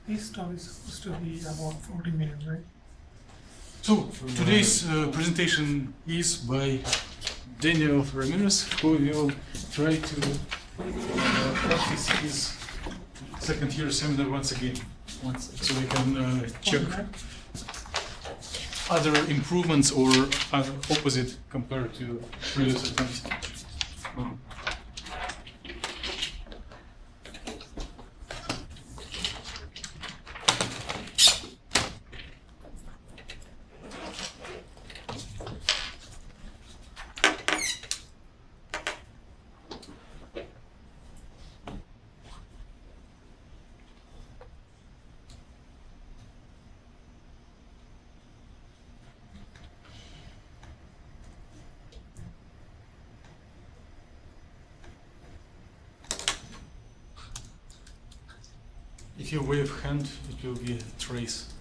This stuff is supposed to be about 40 million, right? So today's presentation is by Daniel Ramirez, who will try to practice his second year seminar once again. So we can check other improvements or other opposite compared to previous attempts. If you wave hand, it will be a trace.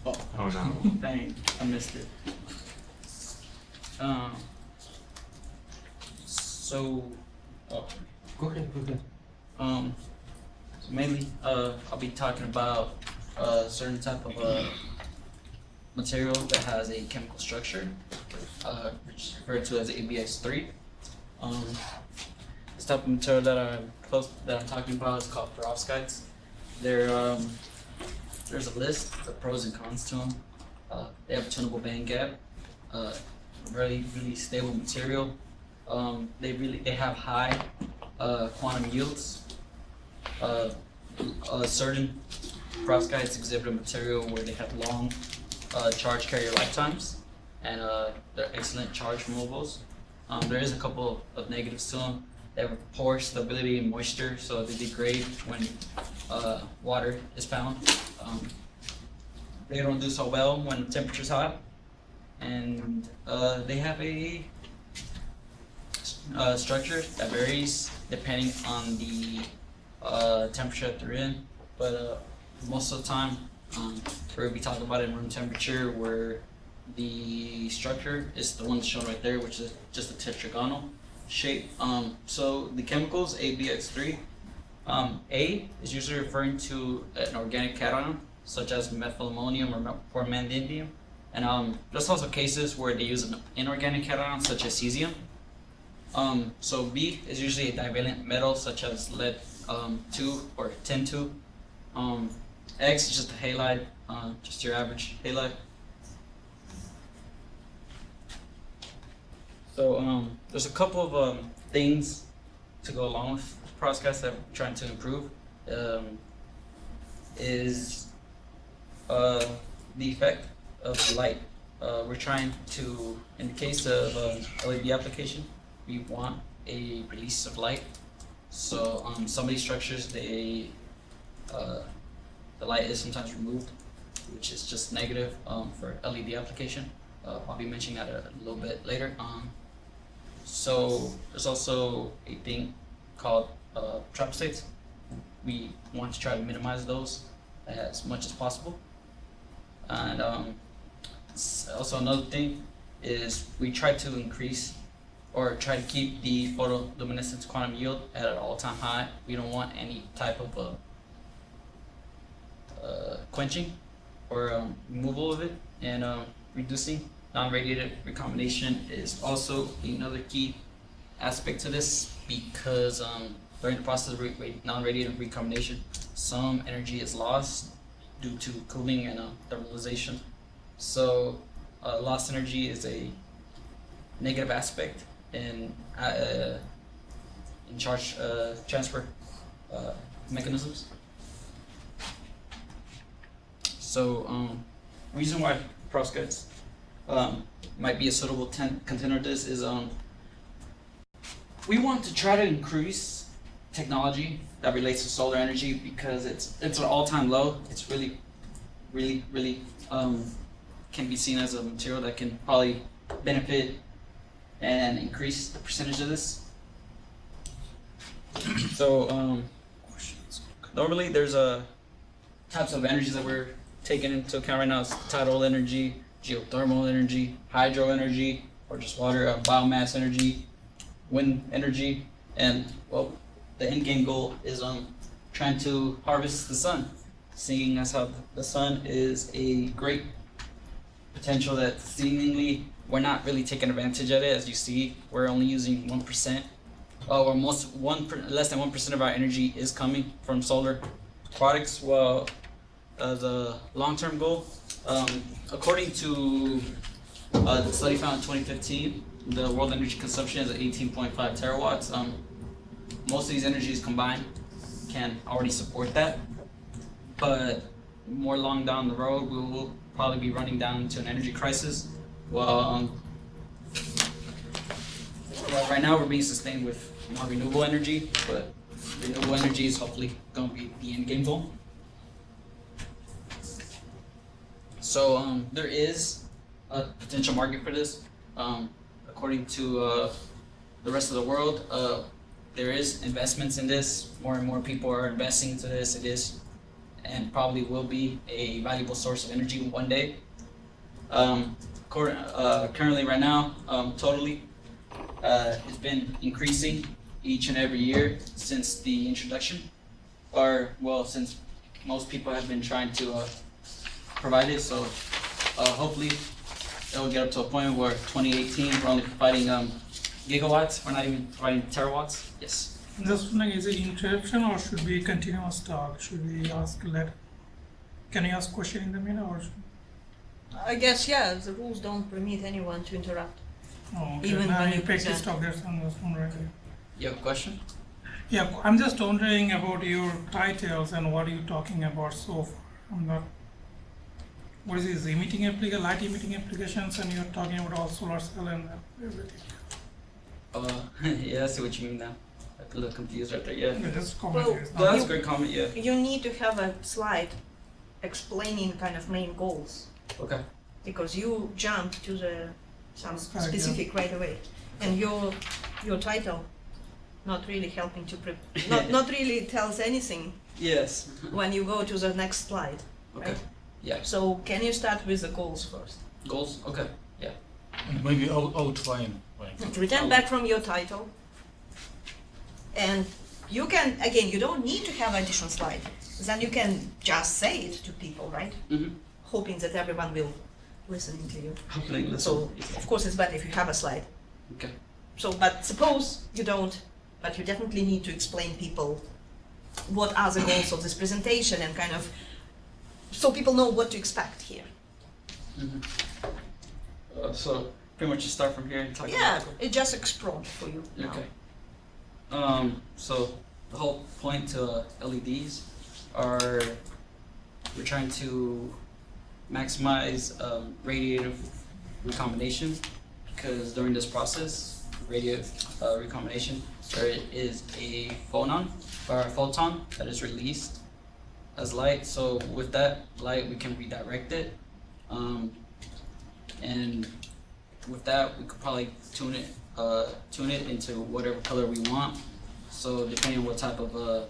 Oh no. Dang, I missed it. So, Go ahead, go ahead. so mainly, I'll be talking about a certain type of material that has a chemical structure, which is referred to as ABX3. This type of material that I'm talking about is called perovskites. There's a list of pros and cons to them. They have a tunable band gap, really stable material. They have high quantum yields. Certain perovskites exhibit a material where they have long charge carrier lifetimes, and they're excellent charge removals. There is a couple of negatives to them. They have poor stability and moisture, so they degrade when water is found. They don't do so well when the temperature's hot, and they have a structure that varies depending on the temperature that they're in. But most of the time, we're gonna be talking about it in room temperature, where the structure is the one shown right there, which is just a tetragonal shape. So the chemicals ABX3, A is usually referring to an organic cation such as methylammonium or formandium, and there's also cases where they use an inorganic cation such as cesium. So B is usually a divalent metal such as lead 2 or tin 2. X is just a halide, just your average halide. So there's a couple of things to go along with perovskites that we're trying to improve. Is the effect of light. We're trying to, in the case of LED application, we want a release of light. So some of these structures, the light is sometimes removed, which is just negative for LED application. I'll be mentioning that a little bit later. So there's also a thing called trap states. We want to try to minimize those as much as possible. And also another thing is we try to increase or try to keep the photoluminescence quantum yield at an all-time high. We don't want any type of quenching or removal of it. And reducing non-radiated recombination is also another key aspect to this, because during the process of non-radiated recombination, some energy is lost due to cooling and thermalization. So lost energy is a negative aspect in charge transfer mechanisms. So reason why perovskites might be a suitable contender to this is we want to try to increase technology that relates to solar energy, because it's an all-time low. It's really can be seen as a material that can probably benefit and increase the percentage of this. So normally there's types of energies that we're taking into account right now. It's tidal energy, geothermal energy, hydro energy, or just water, biomass energy, wind energy, and well, the end game goal is trying to harvest the sun. seeing as how the sun is a great potential that seemingly we're not really taking advantage of it. As you see, we're only using 1%. Or less than 1% of our energy is coming from solar products. Well, the long-term goal, according to the study found in 2015, the world energy consumption is at 18.5 terawatts. Most of these energies combined can already support that, but more long down the road, we will probably be running down into an energy crisis. Well, right now we're being sustained with more renewable energy, but renewable energy is hopefully going to be the end game goal. So there is a potential market for this. According to the rest of the world, there is investments in this. More and more people are investing into this. It is and probably will be a valuable source of energy one day. Currently, right now, totally, it's been increasing each and every year since the introduction, or well, since most people have been trying to provide it. So hopefully it will get up to a point where 2018 we're only providing gigawatts. We're not even providing terawatts. Yes. Just wondering, is it interruption or should we continue our talk? Should we ask later? Can you ask question in the middle or? I guess, yeah, the rules don't permit anyone to interrupt. Oh, okay. Even Now when in you practice present. talk, there's someone wondering. You have a question? Yeah, I'm just wondering about your titles and what are you talking about so far. I'm not. What is this? Emitting application, light emitting applications, and you're talking about all solar cell and everything. Yeah, I see what you mean now. I'm a little confused right there. Yeah. Yeah, just Well, comment. It's Well, not- that's a great comment. Yeah. You need to have a slide explaining kind of main goals, Okay. because you jump to the some Correct, yeah. specific right away, and your title not really helping to not really tells anything Yes. when you go to the next slide. Okay. Right? Yeah. So can you start with the goals first? Goals. Okay. Yeah. And maybe outline. Return back from your title, and you can, again, you don't need to have additional slide. Then you can just say it to people, right? Mm-hmm. Hoping that everyone will listen to you. Hopefully, listen. So of course it's better if you have a slide. Okay. So, but suppose you don't, but you definitely need to explain people what are the goals of this presentation and kind of, so people know what to expect here. Mm-hmm. So pretty much just start from here and talk Yeah, about it just explode for you it. now. Okay. So the whole point to LEDs are we're trying to maximize radiative recombination, because during this process, radiative recombination, there is a photon that is released as light. So with that light, we can redirect it, and with that, we could probably tune it into whatever color we want. So depending on what type of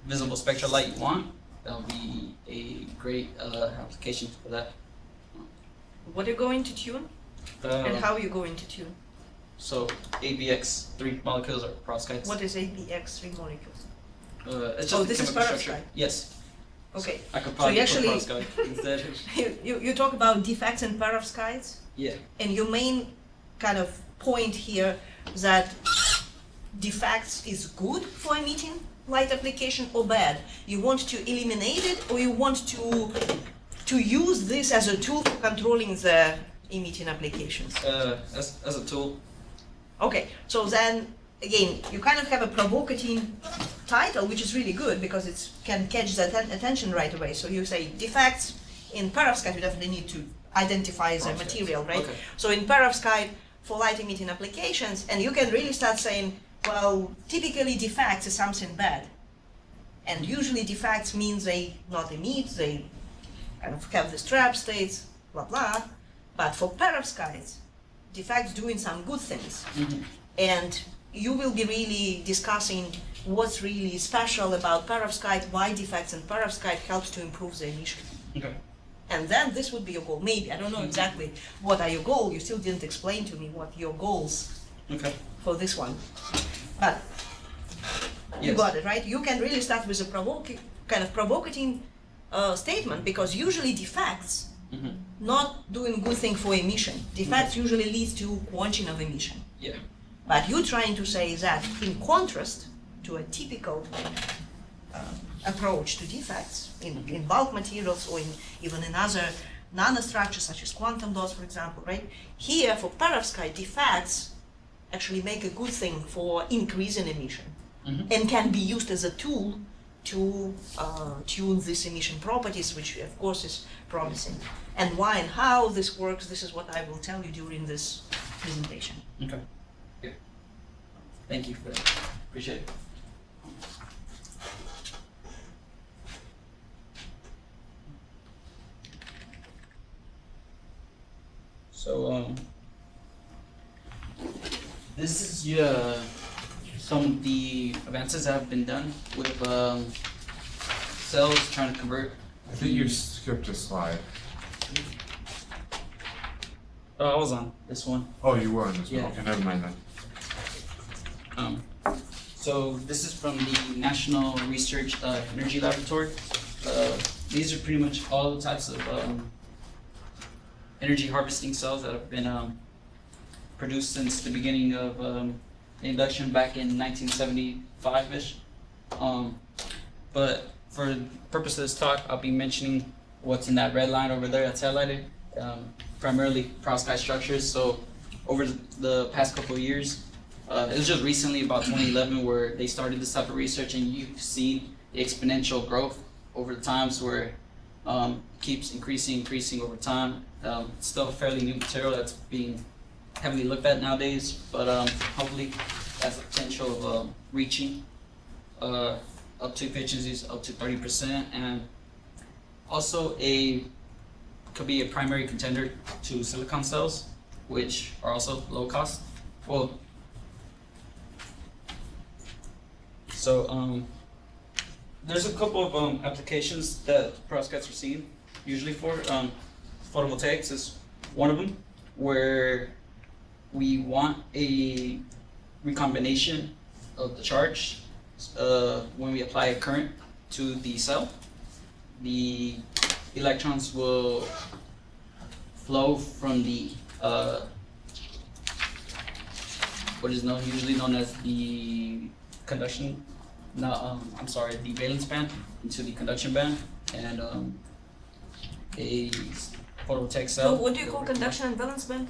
visible spectral light you want, that'll be a great application for that. What are you going to tune and Uh, how are you going to tune? so ABX 3 molecules are perovskites. What is ABX3 molecules? It's Oh, just this the is chemical structure. perovskite? Yes. Okay, I could So probably you put actually- perovskite instead. you talk about defects in perovskites, Yeah. and your main kind of point here that defects is good for emitting light application or bad. You want to eliminate it, or you want to use this as a tool for controlling the emitting applications. As a tool. Okay, so then again, you kind of have a provocative title, which is really good because it can catch the attention right away. So you say defects in perovskite, you definitely need to identify the Perovskites. material, right? Okay. So in perovskite for light emitting applications, and you can really start saying, well, typically defects is something bad. And usually defects means they not emit, they kind of have this trap states, blah blah. But for perovskites, defects doing some good things. Mm-hmm. And you will be really discussing what's really special about perovskite, why defects in perovskite helps to improve the emission. Okay. And then this would be your goal. Maybe, I don't know exactly what are your goals. You still didn't explain to me what your goals Okay. for this one. But You Yes. got it, right? You can really start with a provocative statement, because usually defects not doing good thing for emission. Defects usually leads to quenching of emission. Yeah. But you're trying to say that in contrast to a typical approach to defects in bulk materials or even in other nanostructures such as quantum dots, for example, right? Here for perovskite, defects actually make a good thing for increasing emission and can be used as a tool to tune these emission properties, which of course is promising. And why and how this works, this is what I will tell you during this presentation. Okay. Yeah. Thank you for that. Appreciate it. So, this is some of the advances that have been done with cells trying to convert. I think you skipped a slide. Oh, I was on this one. Oh, you were on this one. Yeah. Okay, never mind then. So this is from the National Research Energy Laboratory. These are pretty much all types of energy harvesting cells that have been produced since the beginning of the induction back in 1975-ish. But for the purpose of this talk, I'll be mentioning what's in that red line over there that's highlighted, primarily perovskite structures. So over the past couple of years, it was just recently, about 2011, where they started this type of research, and you've seen the exponential growth over the times where it keeps increasing over time. It's still a fairly new material that's being heavily looked at nowadays, but hopefully has the potential of reaching up to efficiencies up to 30%, and also could be a primary contender to silicon cells, which are also low cost. Well, so there's a couple of applications that perovskites are seen usually for. Photovoltaics is one of them, where we want a recombination of the charge when we apply a current to the cell. The electrons will flow from the what is usually known as the conduction. The valence band into the conduction band, and a photovoltaic cell. So what do you call conduction and valence band?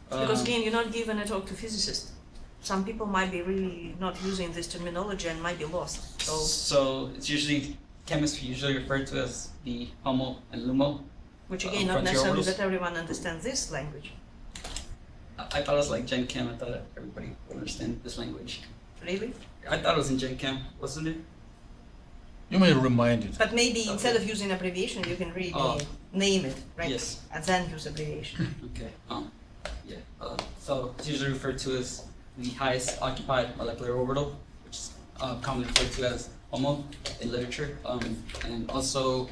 Because again, you're not giving a talk to physicists. Some people might be really not using this terminology and might be lost. So it's usually, chemists usually refer to as the HOMO and LUMO. Which again, not necessarily that everyone understands this language. I thought it was like Gen Chem. I thought everybody would understand this language. Really? I thought it was in Gen Chem, wasn't it? You may remind it. But maybe instead of using abbreviation, you can really name it, right? Yes. And then use abbreviation. Okay. Yeah. So it's usually referred to as the highest occupied molecular orbital, which is commonly referred to as HOMO in literature. And also,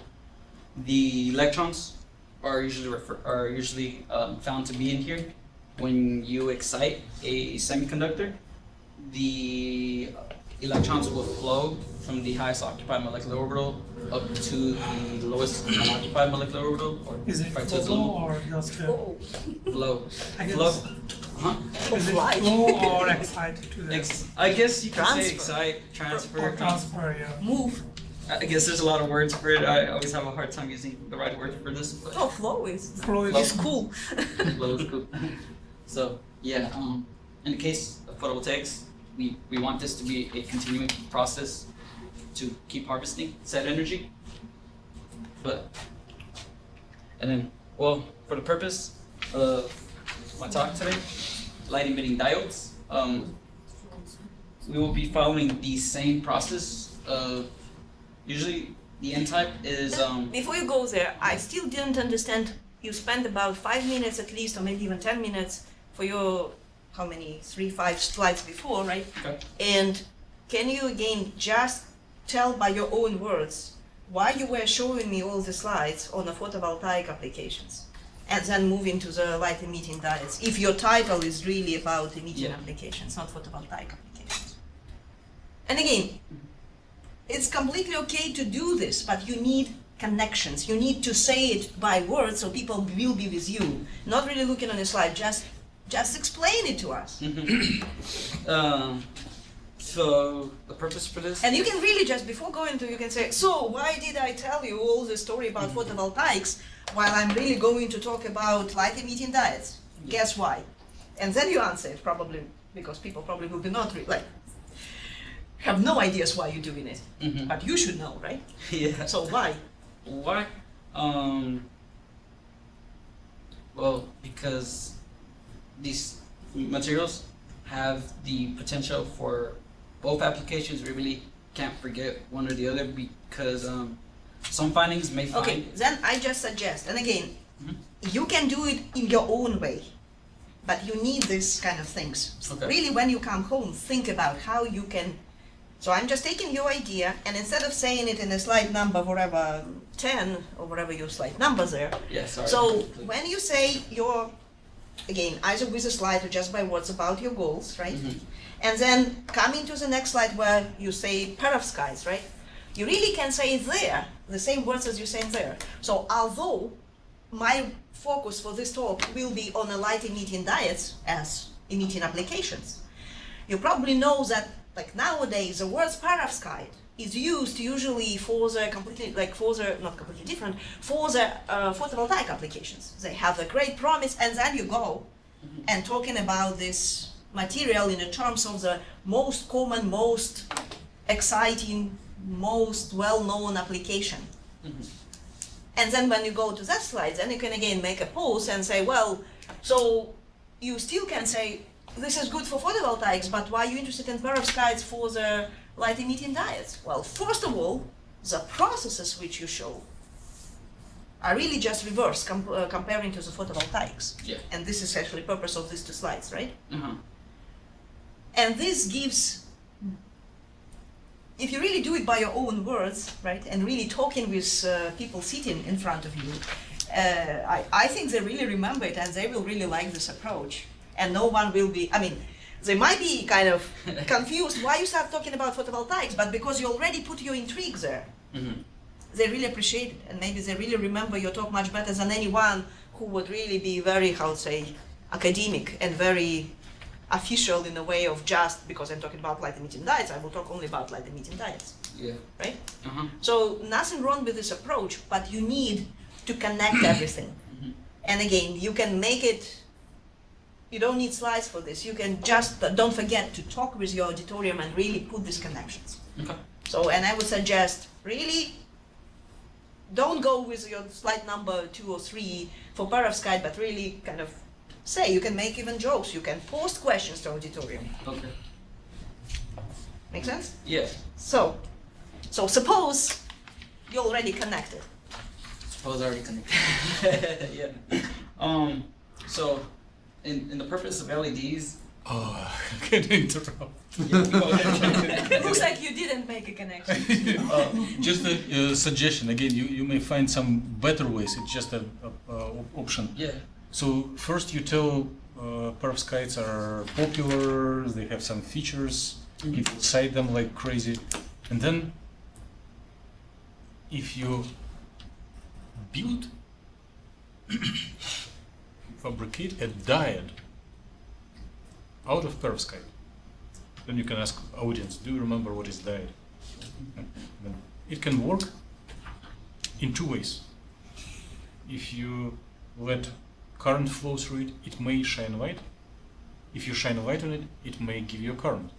the electrons are usually found to be in here. When you excite a semiconductor, the electrons will flow from the highest occupied molecular orbital up to the lowest unoccupied molecular orbital. Or Is it referred to as flow LUMO. or just Oh, Flow. I guess- Flow. Huh? is it Right. flow or excited to the I guess you could say Transfer. excite, transfer. or transfer? Yeah. move. I guess there's a lot of words for it. I always have a hard time using the right word for this, but Oh, flow is Flow is is cool. flow is cool. So yeah, in the case of photovoltaics, we want this to be a continuing process to keep harvesting said energy. And then, well, for the purpose of my talk today, light emitting diodes, we will be following the same process of, usually the N-type is, Before you go there, I still didn't understand. You spent about 5 minutes at least, or maybe even 10 minutes for your, how many, 3-5 slides before, right? Okay. And can you again just tell by your own words why you were showing me all the slides on the photovoltaic applications, and then move into the light emitting diodes, if your title is really about emitting Yeah. applications, not photovoltaic applications? And again, it's completely okay to do this, but you need connections. You need to say it by words so people will be with you. Not really looking on a slide, just explain it to us. So the purpose for this. And you can really just, before going to, you can say, so why did I tell you all this story about photovoltaics while I'm really going to talk about light emitting diodes? Guess why? And then you answer it, probably, because people probably will be not, have no ideas why you're doing it. But you should know, right? Yeah. So why? Why? Well, because these materials have the potential for both applications. We really can't forget one or the other because some findings may find. Okay, then I just suggest, and again, you can do it in your own way, but you need this kind of things. Okay. Really, when you come home, think about how you can. So I'm just taking your idea, and instead of saying it in a slide number, whatever, 10, or whatever your slide numbers are, Yeah, sorry. so when you say your, again, either with a slide or just by words about your goals, right? And then coming to the next slide where you say perovskites, right? You really can say it there, the same words as you say there. So although my focus for this talk will be on the light emitting diodes as emitting applications, you probably know that like nowadays the word perovskite is used usually for the completely, not completely different, for the photovoltaic applications. They have a great promise, and then you go and talking about this material in the terms of the most common, most exciting, most well-known application. And then when you go to that slide, then you can again make a pause and say, well, so you still can say, this is good for photovoltaics, but why are you interested in perovskites for the light emitting diodes? Well, first of all, the processes which you show are really just reverse comparing to the photovoltaics. Yeah. And this is actually the purpose of these two slides, right? Uh-huh. And this gives, if you really do it by your own words, right, and really talking with people sitting in front of you, I think they really remember it and they will really like this approach. And no one will be, they might be kind of confused why you start talking about photovoltaics, but because you already put your intrigue there. They really appreciate it, and maybe they really remember your talk much better than anyone who would really be very, how to say, academic and very official in a way of just, because I'm talking about light emitting diodes, I will talk only about light emitting diodes. Yeah. Right? Uh-huh. So nothing wrong with this approach, but you need to connect everything. And again, you can make it, you don't need slides for this. You can just, don't forget to talk with your auditorium and really put these connections. Okay. So, and I would suggest, really, don't go with your slide number 2 or 3 for perovskite, but really kind of say, you can make even jokes, you can post questions to auditorium. Okay. Make sense? Yeah. So suppose you already connected. Suppose already connected. Yeah. So, in the purpose of LEDs. Oh, can I interrupt? It looks like you didn't make a connection. Just a suggestion. Again, you may find some better ways. It's just an option. Yeah. So first you tell perovskites are popular, they have some features, people cite them like crazy. And then if you build, fabricate a diode out of perovskite, then you can ask audience, do you remember what is diode? Then it can work in 2 ways. If you let current flow through it, it may shine light. If you shine a light on it, it may give you a current.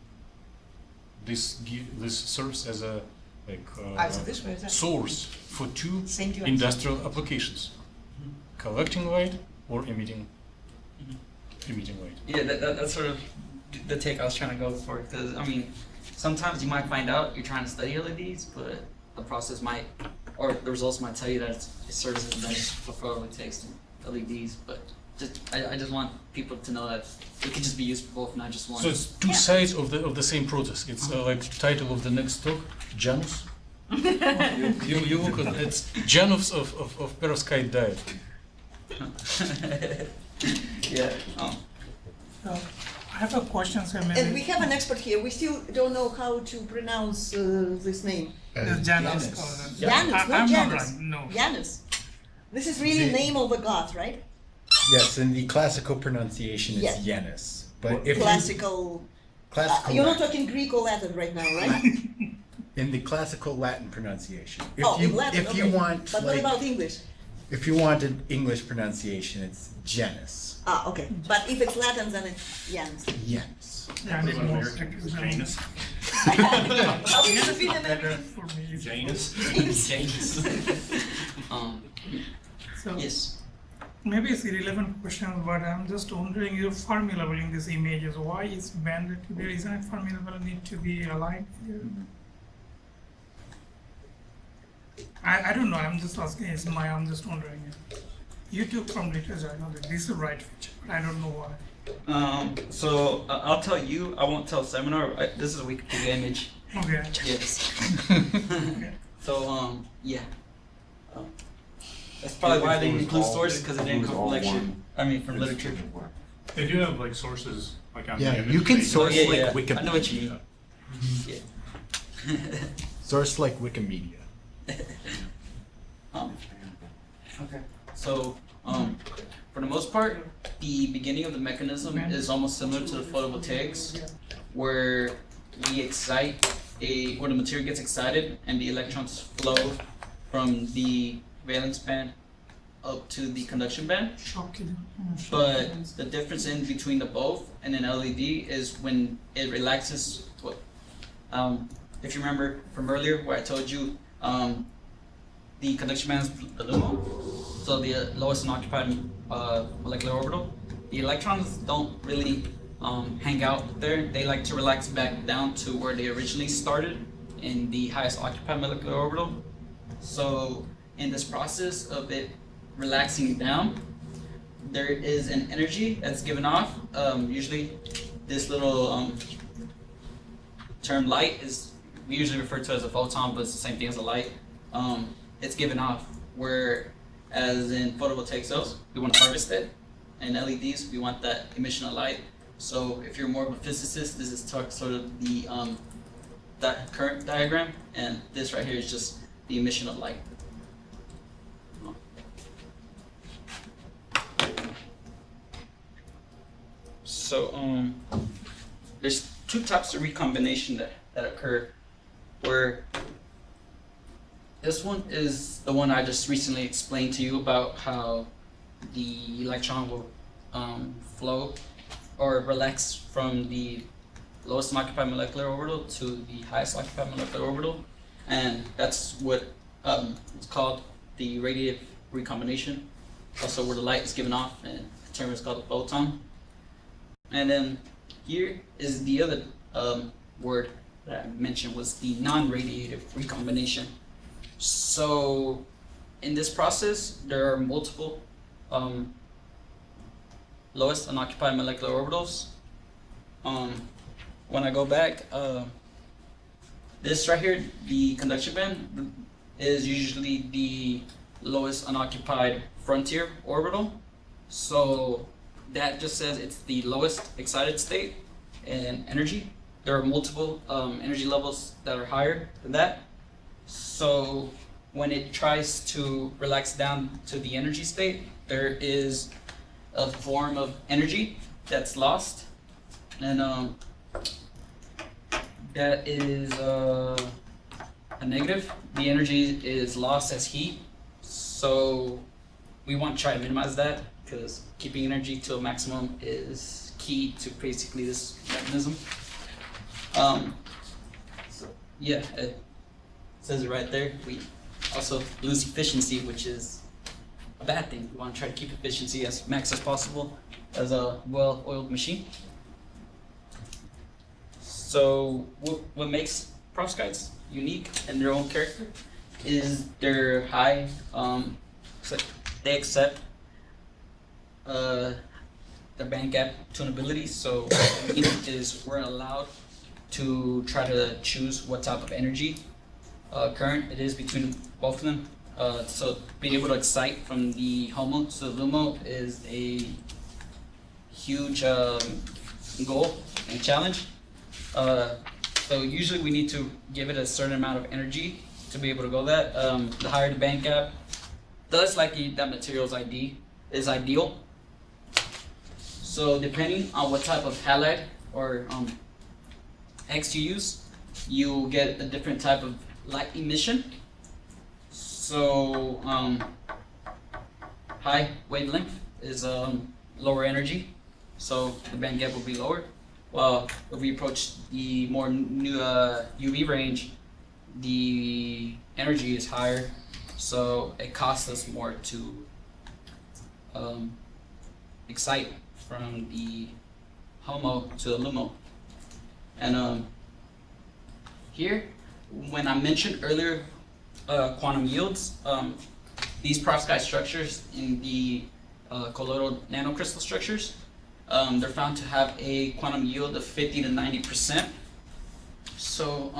This serves as a This way, source for 2 Same to industrial applications: collecting light or emitting light. Yeah, that's sort of the take I was trying to go for. Because sometimes you might find out you're trying to study LEDs, but the process might, or the results might tell you that it serves as better for photovoltaics than LEDs. But I just want people to know that it can just be used for both, not just one. So it's 2 sides of the same process. It's like title of the next talk, Janus. you look at it's Janus of perovskite diode. Yeah. So I have a question, sir. Maybe. And we have an expert here. We still don't know how to pronounce this name. It's Janus. Janus, not I'm Janus. not right. No. Janus. This is really The- name of a god, right? Yes, and the classical pronunciation is Yeah. Janus. But if Classical. classical You're not Latin, talking Greek or Latin right now, right? in the classical Latin pronunciation. If Oh, you in Latin, if you okay. want But what like about English? if you want an English pronunciation, it's Janus. Ah, okay. But if it's Latin, then it's Janus. Janus. Janus is more Janus. How would you feel American? For me, it's Janus. um, So yes. maybe it's irrelevant question, but I'm just wondering your Fermi level in these images. Why is banded to be? Isn't it Fermi level need to be aligned here? I don't know. I'm just asking. I'm just wondering. You took from literature. I know that this is the right feature, but I don't know why. So I'll tell you. I won't tell seminar. This is a Wikipedia image. Okay. Yes. Okay. So yeah. That's probably why they include sources because it didn't come from lecture. I mean from literature. They do have like sources like on Yeah, the image you can page. source Yeah, like yeah. Wikipedia. I know what you mean. Yeah. Source like Wikimedia. Okay. So, for the most part, the beginning of the mechanism is almost similar to the photovoltaics, where we excite where the material gets excited and the electrons flow from the valence band up to the conduction band. But the difference in between the both and an LED is when it relaxes. If you remember from earlier where I told you, the conduction band is the LUMO, so the lowest unoccupied molecular orbital. The electrons don't really hang out there. They like to relax back down to where they originally started in the highest occupied molecular orbital. So in this process of it relaxing down, there is an energy that's given off. Usually this little term light is, we usually refer to as a photon, but it's the same thing as a light. It's given off, whereas in photovoltaic cells, we want to harvest it, and LEDs, we want that emission of light. So if you're more of a physicist, this is sort of the that current diagram, and this right here is just the emission of light. So there's two types of recombination that occur, where this one is the one I just recently explained to you about how the electron will flow or relax from the lowest unoccupied molecular orbital to the highest occupied molecular orbital, and that's what it's called the radiative recombination. Also, where the light is given off, and the term is called a photon. And then here is the other word that I mentioned, was the non-radiative recombination. So in this process, there are multiple lowest unoccupied molecular orbitals. When I go back, this right here, the conduction band, is usually the lowest unoccupied frontier orbital. So that just says it's the lowest excited state in energy. There are multiple energy levels that are higher than that. So when it tries to relax down to the energy state, there is a form of energy that's lost, and that is a negative. The energy is lost as heat, so we want to try to minimize that, because keeping energy to a maximum is key to basically this mechanism. So yeah, it says it right there. We also lose efficiency, which is a bad thing. We want to try to keep efficiency as max as possible as a well-oiled machine. So what makes perovskites unique in their own character is their high, they accept the band gap tunability. So what it means is we're allowed to try to choose what type of energy current it is between both of them. So being able to excite from the HOMO to the LUMO is a huge goal and challenge. So usually we need to give it a certain amount of energy to be able to go that. The higher the band gap, the less likely that material is ideal. So depending on what type of halide or X you use, you get a different type of light emission. So high wavelength is lower energy, so the band gap will be lower. While if we approach the more new UV range, the energy is higher, so it costs us more to excite from the HOMO to the LUMO. And here, when I mentioned earlier quantum yields, these perovskite structures in the colloidal nanocrystal structures, they're found to have a quantum yield of 50 to 90%. So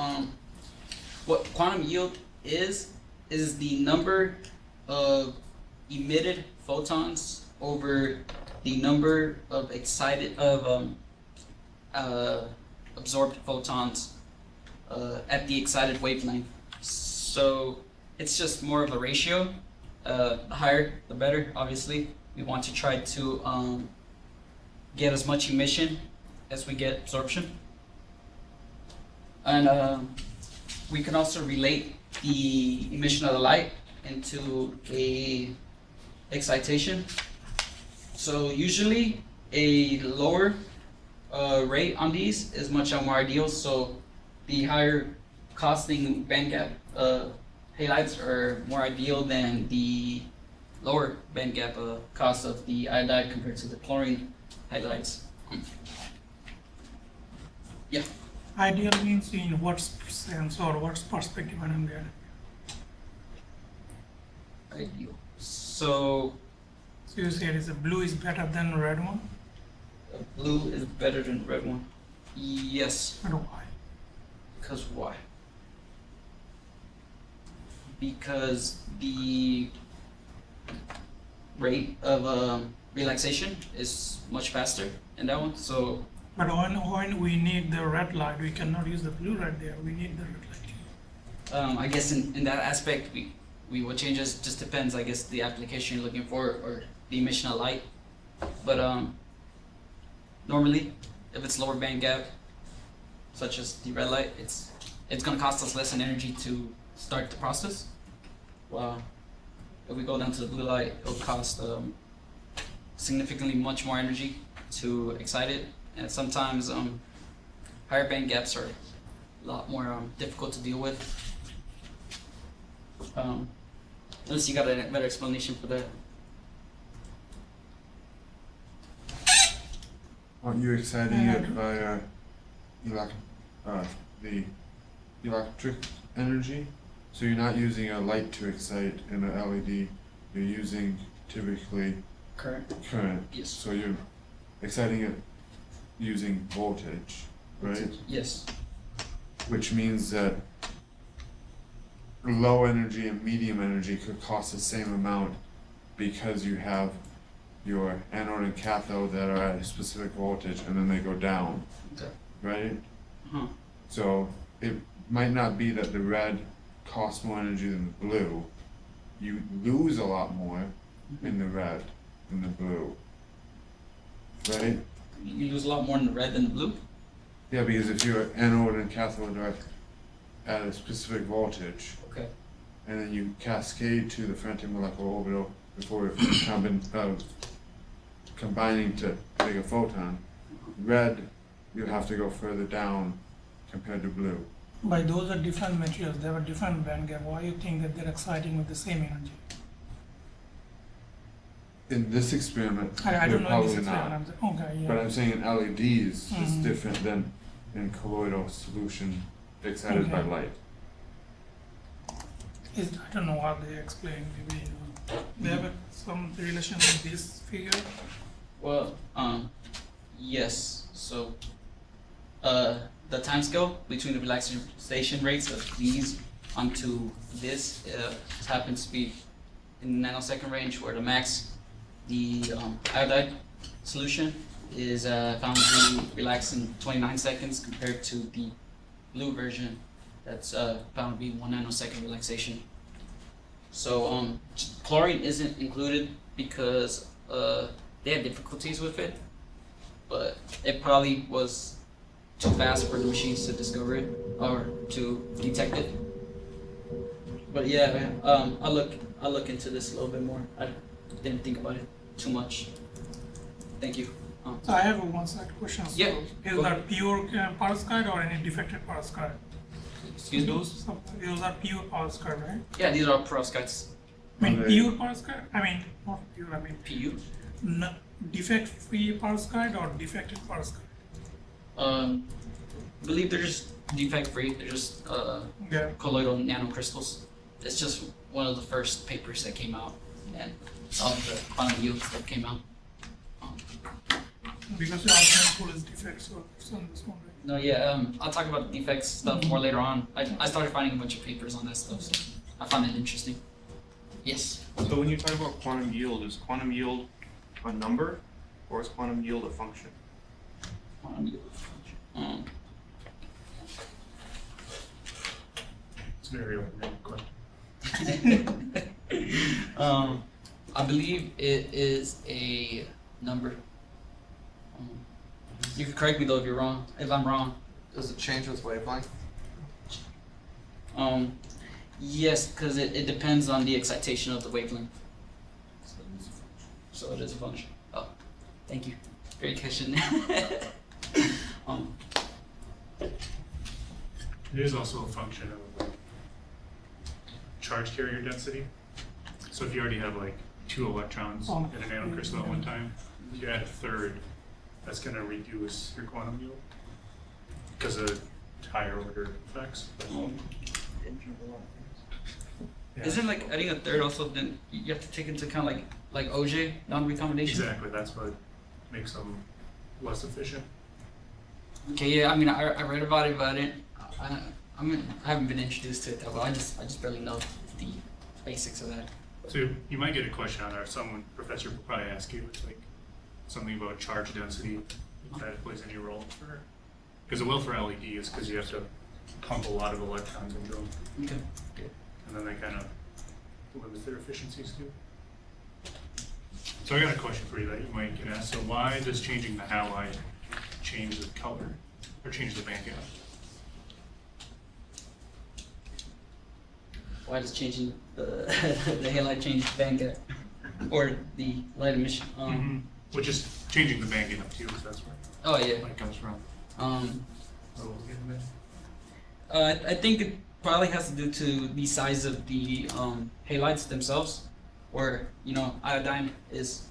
what quantum yield is the number of emitted photons over the number of absorbed photons at the excited wavelength. So it's just more of a ratio. The higher, the better, obviously. We want to try to get as much emission as we get absorption. And we can also relate the emission of the light into a excitation. So usually a lower rate on these is much more ideal. So the higher costing band gap halides are more ideal than the lower band gap cost of the iodide compared to the chlorine halides. Yeah. Ideal means in what sense or what perspective I'm there? Ideal. So So you said is a blue is better than red one? blue is better than red one. Yes. But why? Because why? Because the rate of relaxation is much faster in that one. So But when we need the red light, we cannot use the blue light there. We need the red light. I guess in that aspect, we will change this. Just depends, I guess, the application you're looking for or the emission of light. But normally, if it's lower band gap, such as the red light, it's gonna cost us less in energy to start the process. Well, if we go down to the blue light, it'll cost significantly much more energy to excite it, and sometimes higher band gaps are a lot more difficult to deal with. Unless you got a better explanation for that. Aren't you exciting it via the electric energy? So you're not using a light to excite in an LED, you're using typically Current. current. Yes. So you're exciting it using voltage, right? Yes. Which means that low energy and medium energy could cost the same amount because you have your anode and cathode that are at a specific voltage and then they go down, Okay. right? Huh. So it might not be that the red costs more energy than the blue. You lose a lot more in the red than the blue, right? You lose a lot more in the red than the blue. Yeah, because if your anode and cathode are at a specific voltage, Okay. and then you cascade to the ferrimolecular orbital before combining to make a photon, red, you have to go further down compared to blue. By those are different materials, they have a different band gap. Why you think that they're exciting with the same energy? In this experiment, I they're don't know probably this experiment. not. I'm saying, okay, yeah. But I'm saying in LEDs, it's Mhm. different than in colloidal solution excited by Okay. light. I don't know what they explain. Maybe they have some relation with this figure. Well, yes. So, the time scale between the relaxation rates of these onto this happens to be in the nanosecond range, where the max, the iodide solution is found to relax in 29 seconds compared to the blue version that's found to be 1 nanosecond relaxation. So chlorine isn't included because they had difficulties with it, but it probably was too fast for the machines to discover it or to detect it. But yeah, man, I'll look into this a little bit more. I didn't think about it too much. Thank you. So I have a one-side question. So Yeah, is go that pure perovskite or any defected perovskite? Excuse me? Those are pure perovskite, right? Yeah, these are perovskites. I mean, Are they- pure perovskite? I mean, not pure, I mean, PU. defect-free perovskite or defected perovskite? I believe they're just defect-free. They're just Yeah. colloidal nanocrystals. It's just one of the first papers that came out, and all of the quantum yields that came out. Because your alternate tool is defect, so it's on this one, right? No, yeah, I'll talk about defects stuff more later on. I started finding a bunch of papers on that stuff, so I found it interesting. Yes. So when you talk about quantum yield, is quantum yield a number or is quantum yield a function? Quantum yield. It's very open-ended question. I believe it is a number. You can correct me though if I'm wrong. Does it change with wavelength? Yes, because it depends on the excitation of the wavelength. So it is a function. Oh, thank you. Great question. It is also a function of charge carrier density. So if you already have like 2 electrons in a nanocrystal at one time, you add a third, that's going to reduce your quantum yield because of higher order effects. Yeah. Isn't like adding a third also then you have to take into account like OJ non-recombination? Exactly, that's what makes them less efficient. Okay, yeah. I mean, I read about it, but I haven't been introduced to it that well. I just barely know the basics of that. So you might get a question on there. Someone, professor, will probably ask you. It's like something about charge density. If that plays any role for, because it will for LED is because you have to pump a lot of electrons into them, Okay. Good. and then they kind of limit their efficiencies too. So I got a question for you that you might get asked. So why does changing the halide change the color or change the band gap? Why does changing the the halide change the band gap or the light emission? Which is changing the band gap too, because that's where Oh yeah. light comes from. So we'll get into that. I think it probably has to do to the size of the halides themselves, where iodine is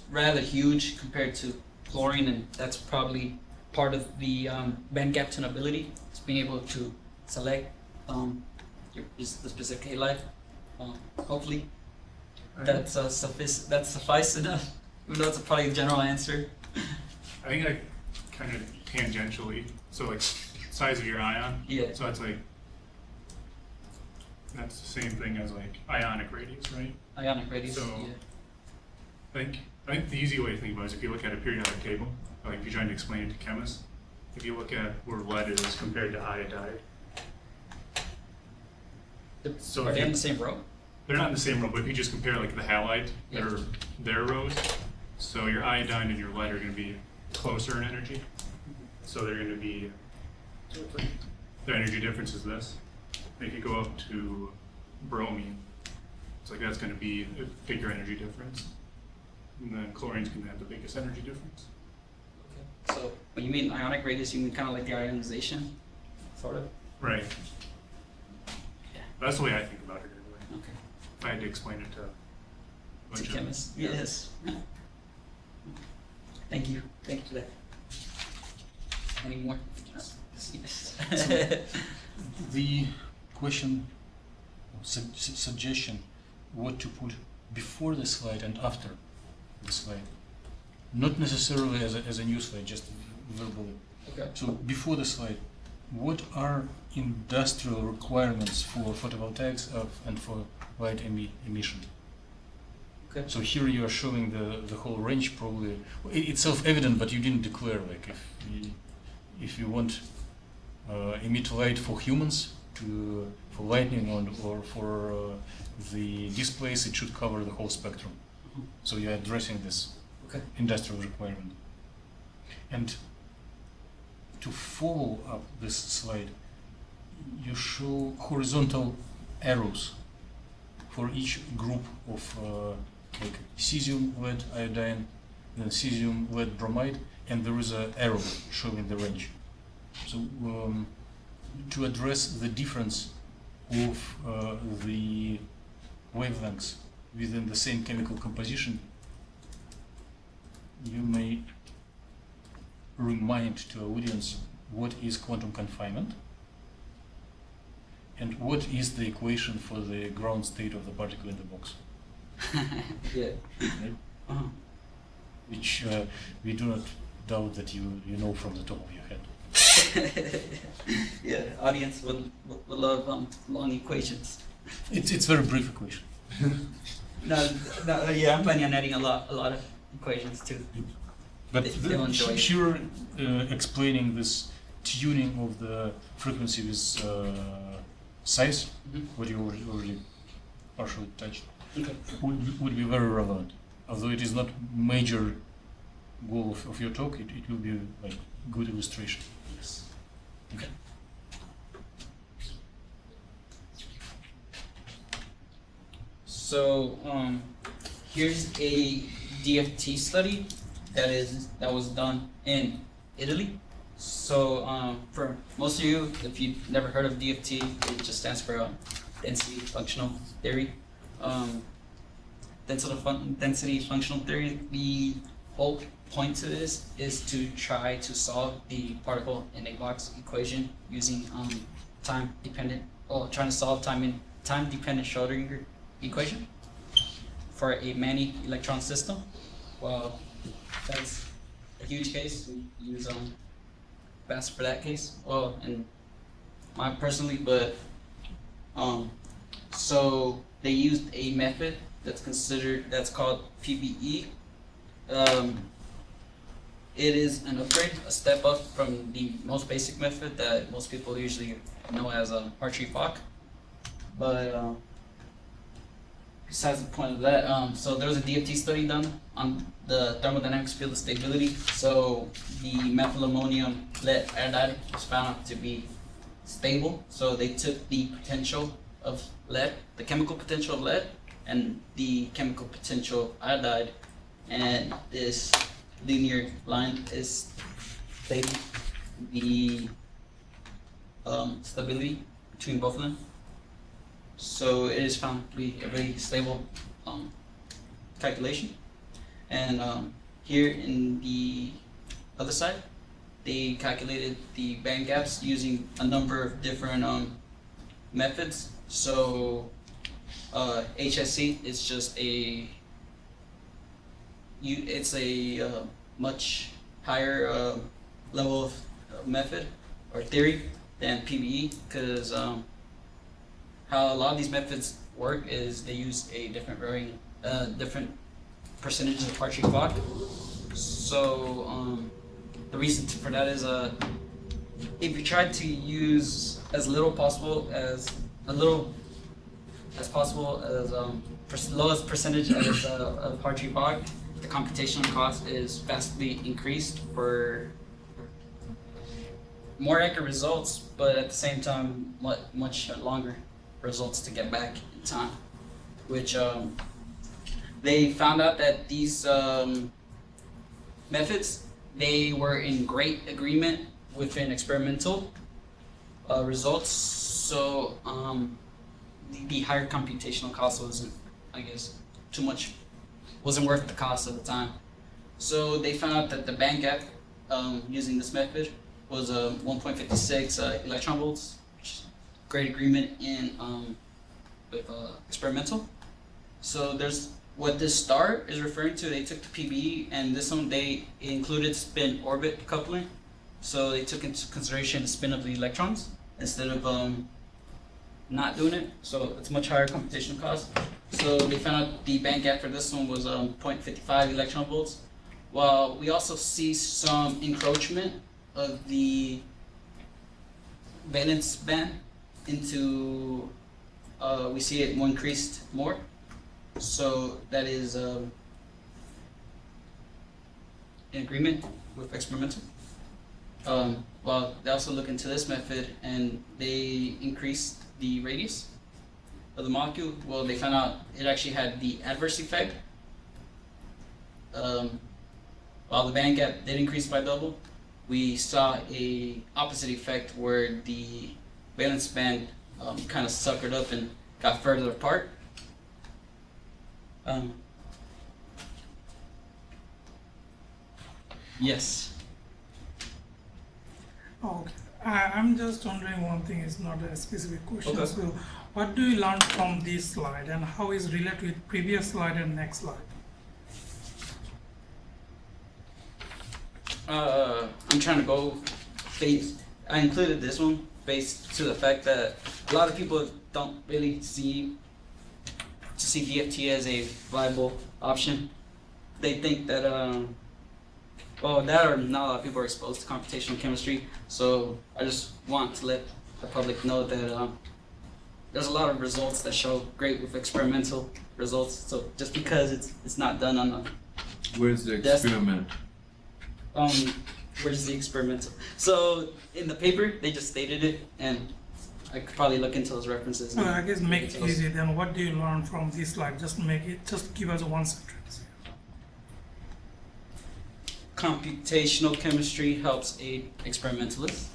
rather huge compared to chlorine, and that's probably part of the band gap tunability. It's being able to select the specific halide. Hopefully, that's suffice enough. Even though it's probably a general answer. I think I kind of tangentially, so like size of your ion. Yeah. So that's like, that's the same thing as like ionic radius, right? Ionic radius. So- Yeah. I think the easy way to think about it is if you look at a periodic table, like if you're trying to explain it to chemists, if you look at where lead is compared to iodide, so Are if they you- in the same row? they're not in the same row, but if you just compare like the halide, Yeah. their rows, so your iodine and your lead are going to be closer in energy. So they're going to be, their energy difference is this. They could go up to bromine. It's like that's going to be a bigger energy difference. And then chlorine's going to have the biggest energy difference. So when you mean ionic radius, you mean kind of like the ionization, sort of? Right. Yeah. That's the way I think about it anyway. Okay. If I had to explain it to a To bunch of chemists. Yes. Thank you. Thank you for that. Any more? Yes. The question, suggestion, what to put before the slide and after the slide. Not necessarily as a new slide, just verbally. Okay. So before the slide, what are industrial requirements for photovoltaics and for light emission? Okay. So here you are showing the whole range probably. It's self-evident, but you didn't declare like if you want emit light for humans for lightning or for the displays, it should cover the whole spectrum. So you're addressing this industrial requirement. And to follow up this slide, you show horizontal arrows for each group of like cesium, lead, iodine, then cesium, lead, bromide, and there is an arrow showing the range. So to address the difference of the wavelengths within the same chemical composition, you may remind to our audience what is quantum confinement and what is the equation for the ground state of the particle in the box. Yeah. Right? Uh-huh. Which we do not doubt that you know from the top of your head. Yeah, audience would love long equations. It's very brief equation. No, yeah, I'm planning on adding a lot of equations too. But They'll enjoy it. sure, explaining this tuning of the frequency with size, what you already partially touched, Okay. would be very relevant. Although it is not major goal of your talk, it will be like good illustration. Yes. Okay. So here's a DFT study that was done in Italy. So for most of you, if you've never heard of DFT, it just stands for density functional theory. Density functional theory. The whole point to this is to try to solve the particle in a box equation using trying to solve time dependent Schrodinger equation for a many electron system. Well, that's a huge case. We use fast for that case. Well, and mine personally, but so they used a method that's called PBE. It is an upgrade, a step up from the most basic method that most people usually know as Hartree-Fock. But besides the point of that, so there was a DFT study done on the thermodynamics field of stability. So the methylammonium lead iodide was found out to be stable. So they took the potential of lead, the chemical potential of lead, and the chemical potential of iodide, and this linear line is stating the stability between both of them. So it is found to be a very stable calculation. And here in the other side, they calculated the band gaps using a number of different methods. So HSC is just it's a much higher level of method or theory than PBE, because how a lot of these methods work is they use a different varying, different percentages of Hartree-Fock. So the reason for that is if you try to use as lowest percentage as of Hartree-Fock, the computational cost is vastly increased for more accurate results, but at the same time much longer results to get back in time. Which they found out that these methods, they were in great agreement within experimental results. So the higher computational cost wasn't, I guess, too much, wasn't worth the cost at the time. So they found out that the band gap using this method was 1.56 electron volts, which is great agreement in with experimental. So there's what this star is referring to. They took the PBE, and this one they included spin orbit coupling. So they took into consideration the spin of the electrons instead of not doing it. So it's much higher computational cost. So they found out the band gap for this one was 0.55 electron volts. While we also see some encroachment of the valence band into, we see it increased more. So that is in agreement with experimental. Well, they also look into this method and they increased the radius of the molecule. Well, they found out it actually had the adverse effect. While the band gap did increase by double, we saw a opposite effect where the valence band kind of suckered up and got further apart. Yes. Oh, okay. I'm just wondering one thing, it's not a specific question. Okay. So, what do you learn from this slide and how is related with previous slide and next slide? I'm trying to go based. I included this one based to the fact that a lot of people don't really see DFT as a viable option. They think that well, that or not a lot of people are exposed to computational chemistry. So I just want to let the public know that there's a lot of results that show great with experimental results. So just because it's not done on the Where's the experiment? where's the experimental? So in the paper they just stated it, and I could probably look into those references. Well, I guess make it easy. Then what do you learn from this slide? Just give us one sentence. Computational chemistry helps aid experimentalists.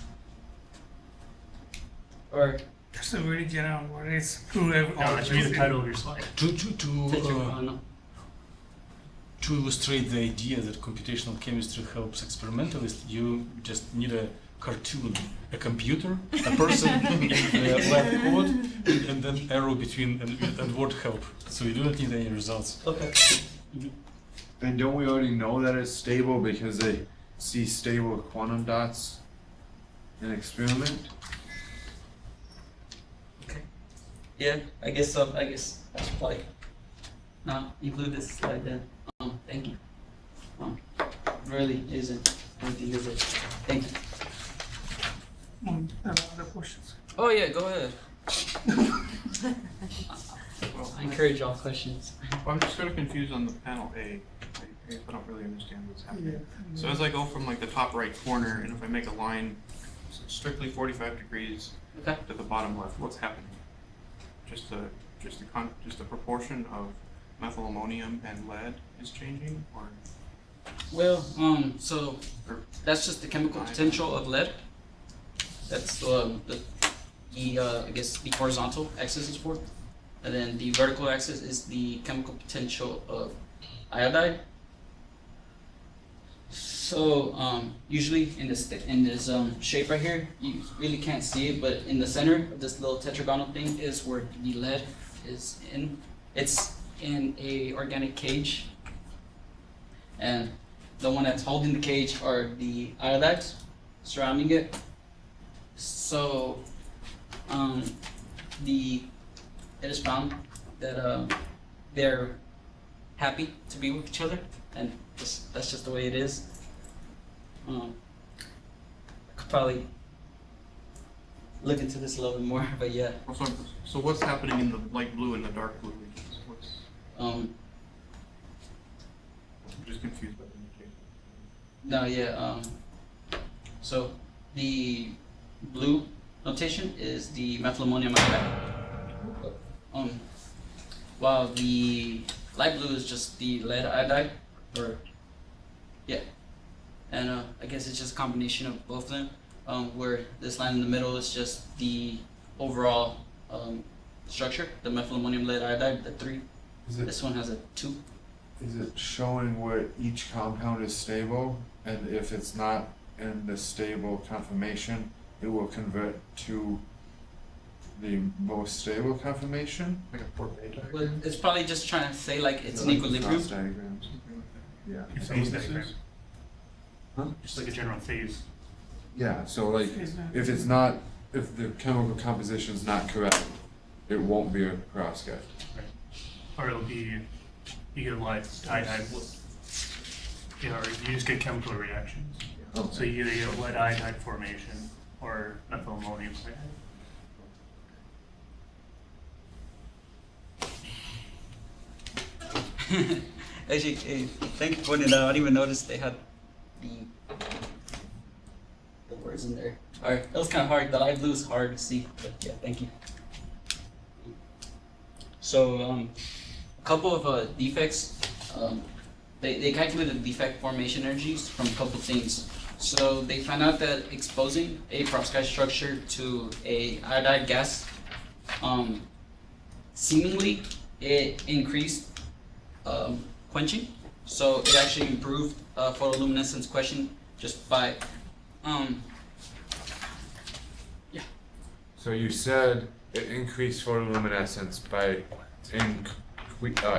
Or That's a very general word. It's true. No, that should be the title of your slide. To illustrate the idea that computational chemistry helps experimentalists, you just need a cartoon, a computer, a person, a lab code, and then arrow between and word help. So you do not need any results. okay. And don't we already know that it's stable because they see stable quantum dots in experiment? Okay. Yeah, I guess so. I guess I should probably not include this slide then. Thank you. Really isn't anything, is it? Thank you. There are other questions. Oh yeah, go ahead. I encourage all questions. Well, I'm just sort of confused on the panel A. I don't really understand what's happening. So as I go from like the top right corner, and if I make a line strictly 45 degrees Okay. to the bottom left, what's happening? Just the proportion of methyl ammonium and lead is changing, or Well, so that's just the chemical potential of lead. That's I guess the horizontal axis is for, and then the vertical axis is the chemical potential of iodide. So usually in this shape right here, you really can't see it, but in the center of this little tetragonal thing is where the lead is in. It's in a organic cage, and the one that's holding the cage are the iodides surrounding it. So it is found that they're happy to be with each other, and that's just the way it is. I could probably look into this a little bit more, but yeah. so what's happening in the light blue and the dark blue regions? I'm just confused by the indication. No, yeah. So the blue notation is the methylammonium iodide. While the light blue is just the lead iodide, or yeah. And I guess it's just a combination of both of them. Where this line in the middle is just the overall structure, the methylammonium lead iodide, the 3. This one has a 2. Is it showing where each compound is stable, and if it's not in the stable conformation, it will convert to the most stable conformation? Like a Portrait diagram? Well, it's probably just trying to say like it's in Like equilibrium. cross diagrams, something like that. Yeah. Phase diagram. Huh? Just like a general phase. Yeah, so like, if the chemical composition is not correct, it won't be a perovskite. or it'll be, you get a light iodide, or you just get chemical reactions. So you either get lead iodide formation or methyl ammonium iodide. Actually, thank you for pointing it out. I didn't even notice they had the words in there. Alright, that was kind of hard. The light blue is hard to see, but yeah, thank you. So, a couple of defects. They calculated the defect formation energies from a couple things. So they found out that exposing a perovskite structure to a iodide gas, seemingly it increased quenching. So it actually improved photoluminescence quenching just by So you said it increased photoluminescence by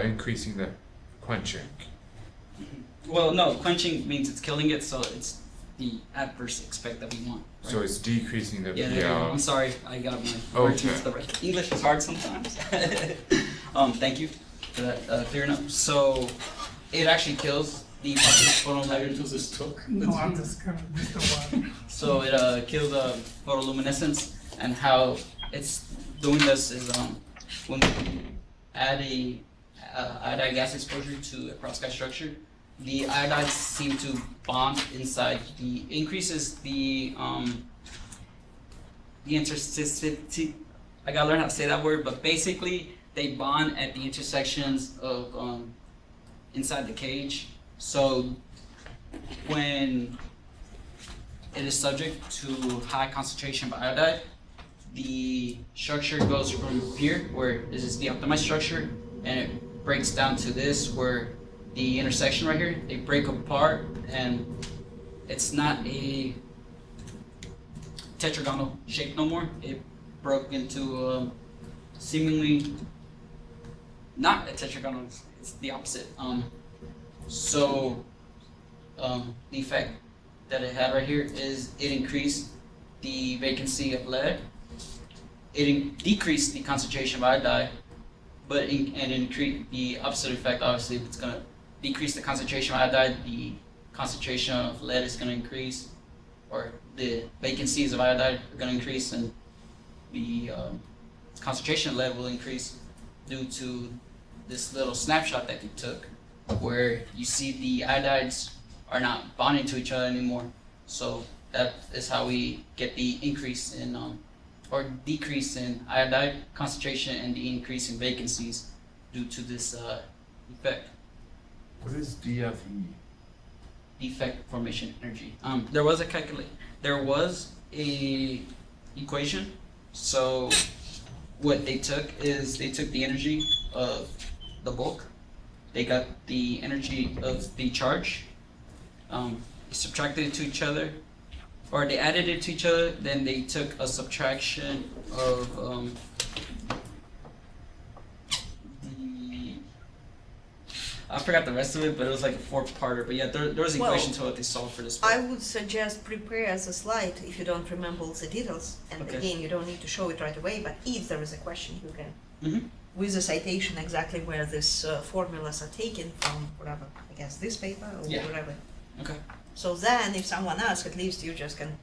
increasing the quenching. well, no, quenching means it's killing it, so it's the adverse effect that we want. Right? So it's decreasing the Yeah, there you go. I'm sorry, I got my words mixed up. Right. English is hard sometimes. Thank you for that clearing up. So it actually kills the photoluminescence. No, I'm just gonna miss the one. So it kills photoluminescence, and how it's doing this is when we add a iodide gas exposure to a perovskite structure, the iodides seem to bond inside. Increases the interstiticity. I gotta learn how to say that word, but basically they bond at the intersections of inside the cage. So when it is subject to high concentration of iodide, the structure goes from here, where this is the optimized structure, and it breaks down to this, where the intersection right here, they break apart, and it's not a tetragonal shape no more. It broke into seemingly not a tetragonal, it's the opposite. So the effect that it had right here is it increased the vacancy of lead. It decreased the concentration of iodide, but increase the opposite effect. Obviously, if it's going to decrease the concentration of iodide, the concentration of lead is going to increase, or the vacancies of iodide are going to increase, and the concentration of lead will increase due to this little snapshot that they took, where you see the iodides are not bonding to each other anymore. So that is how we get the increase in or decrease in iodide concentration and the increase in vacancies due to this effect. What is DFE? Defect formation energy. There was a equation. So what they took is they took the energy of the bulk, they got the energy of the charge, subtracted it to each other, or they added it to each other, then they took a subtraction of I forgot the rest of it, but it was like a four-parter. But yeah, there was an equation to what they solved for this. I would suggest prepare as a slide if you don't remember all the details. And Okay. again, you don't need to show it right away, but if there is a question, you can, Mm-hmm. with the citation exactly where these formulas are taken from, whatever, I guess this paper or Yeah. whatever. Okay. So then, if someone asks, at least you just can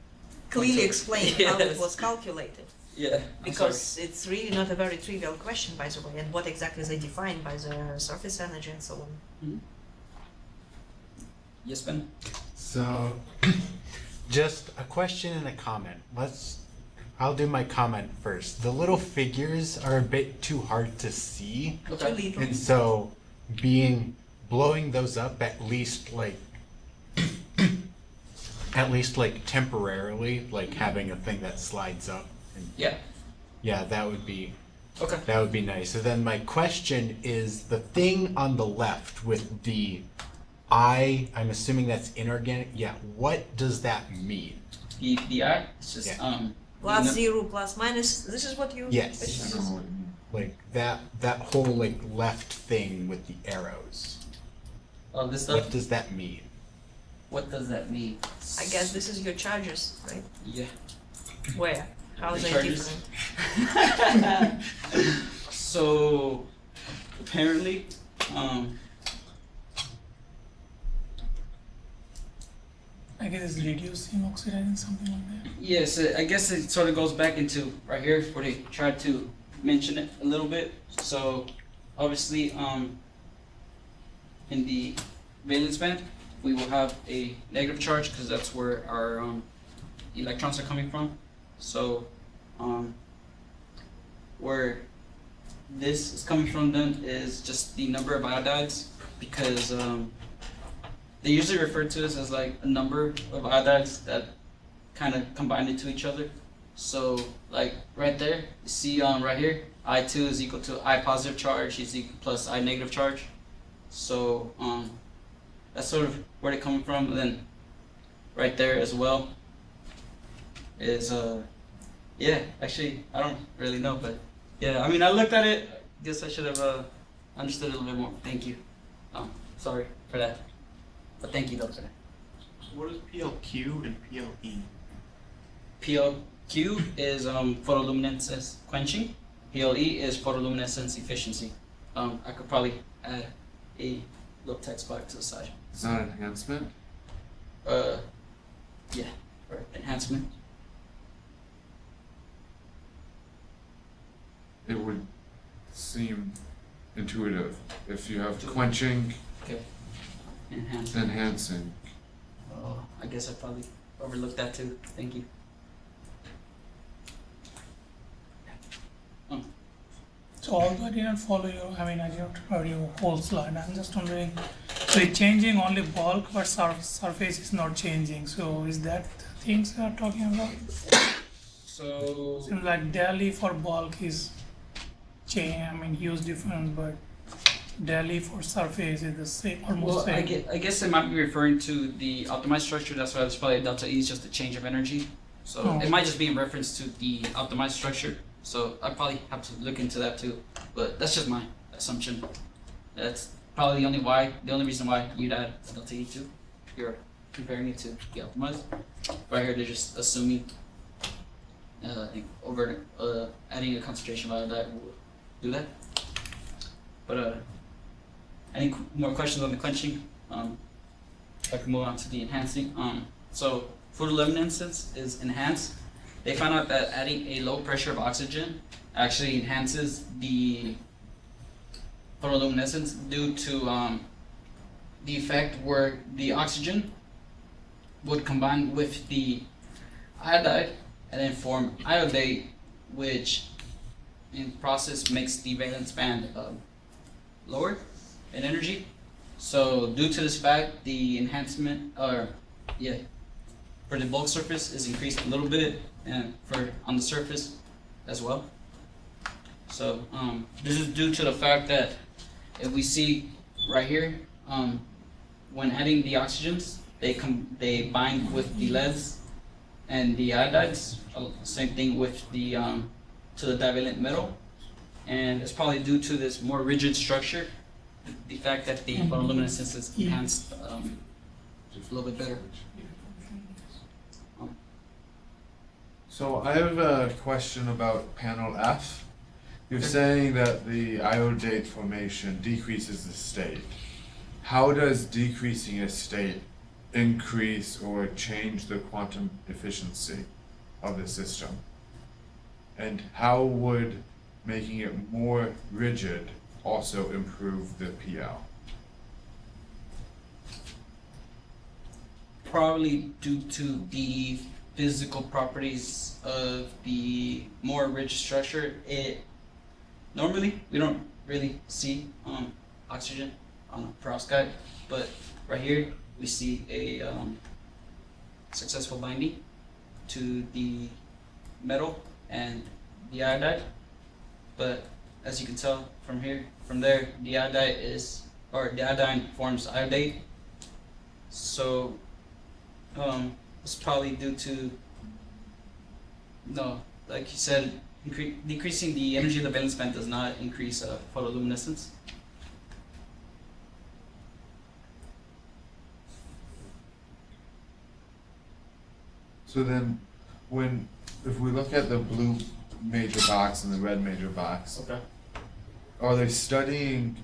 clearly Okay. explain how it Yes. was calculated. Yeah. Because it's really not a very trivial question, by the way, and what exactly they define by the surface energy and so on. Mm-hmm. Yes, Ben. So, just a question and a comment. I'll do my comment first. The little figures are a bit too hard to see, Okay. Too little. and so blowing those up at least like temporarily, like having a thing that slides up. And Yeah. that would be Okay. nice. So then my question is the thing on the left with the I'm assuming that's inorganic. Yeah, what does that mean? The I. It's just Yeah. Plus 0, plus minus, this is what you... Yes. I don't know what you mean. Like that whole like left thing with the arrows. Oh, this What stuff. does that mean? What does that mean? I guess this is your charges, right? Yeah. Where? How are The they charges? different? So, apparently, I guess it's reducing, oxidizing, something like that. yes, I guess it sort of goes back into right here where they tried to mention it a little bit. So obviously, in the valence band, we will have a negative charge because that's where our electrons are coming from. So where this is coming from then is just the number of iodides, because they usually refer to this as like a number of iodides that kind of combine into each other. So like right there, you see right here, I2 is equal to I positive charge is equal plus I negative charge. So that's sort of where they're coming from. And then right there as well is yeah, actually I don't really know, but yeah, I mean I looked at it, guess I should have understood it a little bit more. Thank you. Sorry for that. But thank you though for that. What is PLQ and PLE? PLQ is photoluminescence quenching. PLE is photoluminescence efficiency. I could probably add a little text box to the side. It's not enhancement. Yeah, or enhancement. It would seem intuitive if you have quenching, Okay. Enhancement. enhancing. Oh, I guess I probably overlooked that too. Thank you. So although I didn't follow you, I didn't heard your whole slide. I'm just wondering, so it's changing only bulk, but surface is not changing. So is that the things you are talking about? So Seems like daily for bulk is huge difference, but daily for surface is the same, almost well, same. I guess it might be referring to the optimized structure. That's why it's probably delta E is just a change of energy. So Oh. it might just be in reference to the optimized structure. So I probably have to look into that too. But that's just my assumption. That's probably the only reason why you'd add delta E to. You're comparing it to the optimized. Right here, they're just assuming adding a concentration value that will do that. But any more questions on the quenching? I can move on to the enhancing. So photoluminescence is enhanced. They found out that adding a low pressure of oxygen actually enhances the photoluminescence due to the effect where the oxygen would combine with the iodide and then form iodate, which in process makes the valence band lower in energy. So due to this fact, the enhancement, for the bulk surface is increased a little bit, and for on the surface as well. So this is due to the fact that if we see right here, when adding the oxygens, they bind with the leads and the iodides. Same thing with the to the divalent metal, and it's probably due to this more rigid structure, the fact that the photoluminescence is enhanced a little bit better. So I have a question about panel F. You're saying that the iodate formation decreases the state. How does decreasing a state increase or change the quantum efficiency of the system? And how would making it more rigid also improve the PL? Probably due to the physical properties of the more rigid structure. Normally we don't really see oxygen on a perovskite, but right here we see a successful binding to the metal and the iodide. But as you can tell from there, the iodine forms iodate. So it's probably due to, like you said, decreasing the energy of the valence band does not increase photoluminescence. So then, if we look at the blue major box and the red major box, Okay. are they studying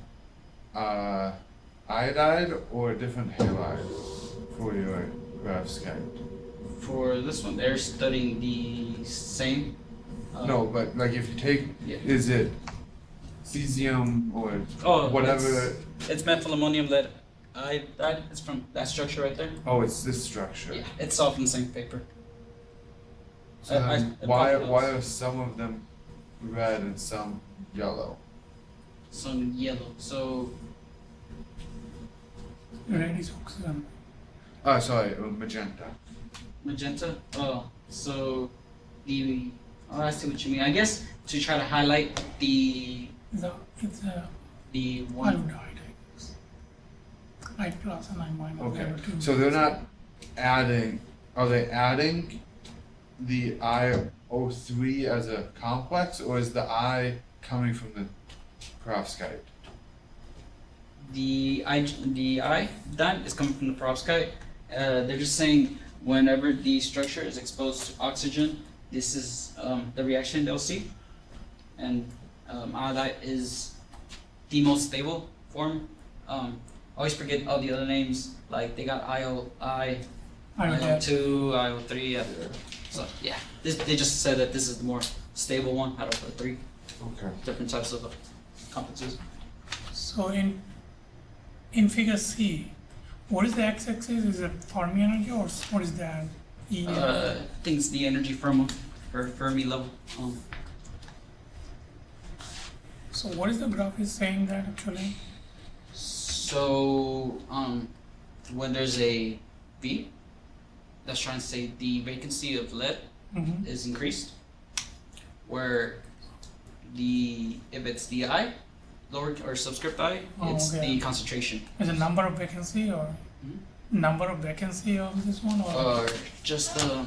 iodide or a different halide for your perovskite? For this one, they're studying the same. No, but like if you take, Yeah. is it cesium or Oh, whatever? It's methyl ammonium lead iodide. It's from that structure right there. Oh, it's this structure. Yeah, it's all from the same paper. So I- then I why probably are some of them red and some yellow? Some yellow. So Red is oxygen. Oh, sorry, magenta. magenta. Oh, so I see what you mean. I guess to try to highlight It's a the one. iodide, I guess. I plus and I minus. Okay, there are two. so they're not adding. Are they adding the IO3 as a complex, or is the I coming from the perovskite? The iodine is coming from the perovskite. They're just saying whenever the structure is exposed to oxygen, this is the reaction they'll see. And iodide is the most stable form. Always forget all the other names, like they got IO2, IO3. Yeah. So yeah, they just said that this is the more stable one out of the three Okay. different types of complexes. So in figure C, what is the x-axis? Is it Fermi energy or what is that? E? I think it's the energy Fermi level. So what is the graph is saying that actually? So when there's a V, that's trying to say the vacancy of lead Mm-hmm. is increased. Where if it's the I, lower or subscript I, Oh, it's okay. the concentration. Is it number of vacancy or number of vacancy of this one or? Or just the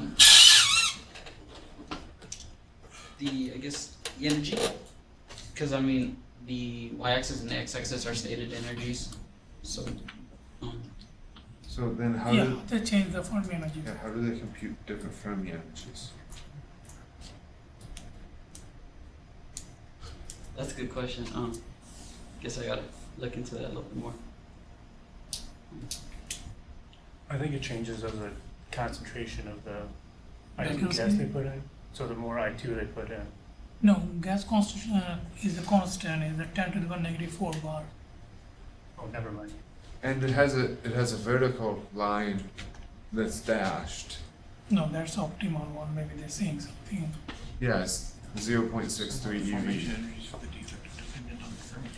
energy, because I mean the y-axis and the x-axis are stated energies. So So then how Yeah, do they change the Fermi energy. how do they compute different Fermi energies? that's a good question. Guess I gotta look into that a little bit more. I think it changes as a concentration of the I2 Vacancy? gas they put in. So the more I2 they put in. No, gas constant is the constant, is the 10 to the 4 bar. Oh, never mind. And it has a vertical line that's dashed. No, that's optimal one, maybe they're saying something. Yes, 0.63 EV. energies for the defect are dependent on the Fermi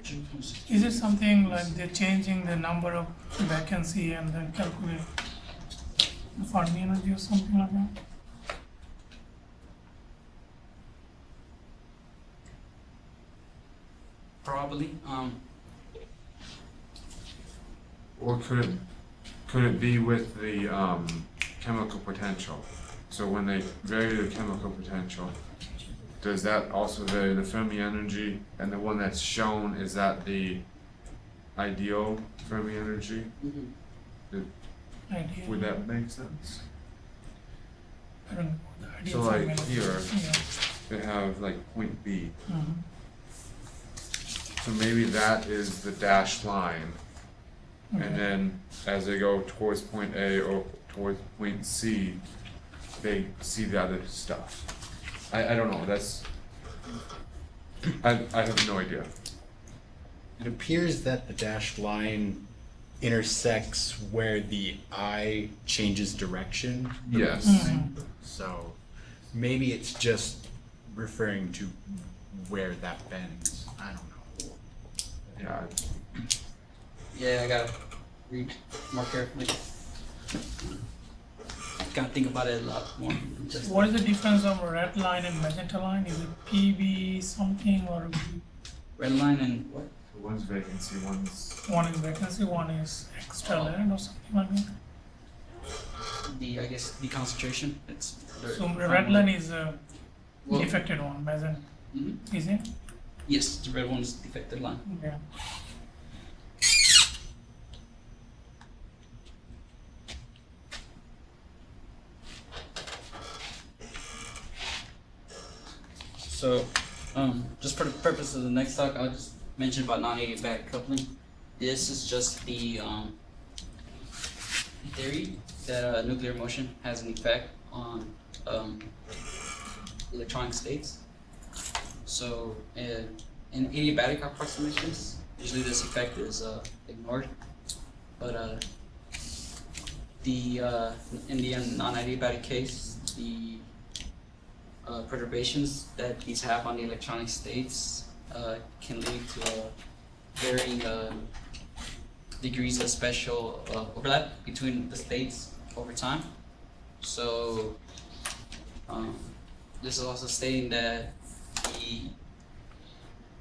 energy. Is it something like they're changing the number of vacancy and then calculate the Fermi energy or something like that? Probably. Or could it be with the chemical potential? So when they vary the chemical potential, does that also vary the Fermi energy? And the one that's shown, is that the ideal Fermi energy? Idea. Would that make sense? I don't know the idea. So Fermi like energy. here, Yeah. they have like point B. Mhm. So maybe that is the dashed line. Okay. And then as they go towards point A or towards point C, they see the other stuff. I don't know, I have no idea. It appears that the dashed line intersects where the eye changes direction. Yes. Mhm. So maybe it's just referring to where that bends. I don't know. Yeah, Yeah, I gotta read more carefully. Gotta think about it a lot more. Just What is the difference of red line and magenta line? Is it PB something or red line and what? one's vacancy, one's, one is vacancy, one is extra land or something like that? I guess the concentration. It's So the red line is a Well- defected one, magenta, Mhm. is it? Yes, the red one is defected line. Yeah. So, just for the purpose of the next talk, I'll just mention about non-adiabatic coupling. This is just the theory that nuclear motion has an effect on electronic states. So in adiabatic approximations, usually this effect is ignored, but in the non-adiabatic case, the perturbations that these have on the electronic states can lead to varying degrees of special overlap between the states over time. So this is also stating that the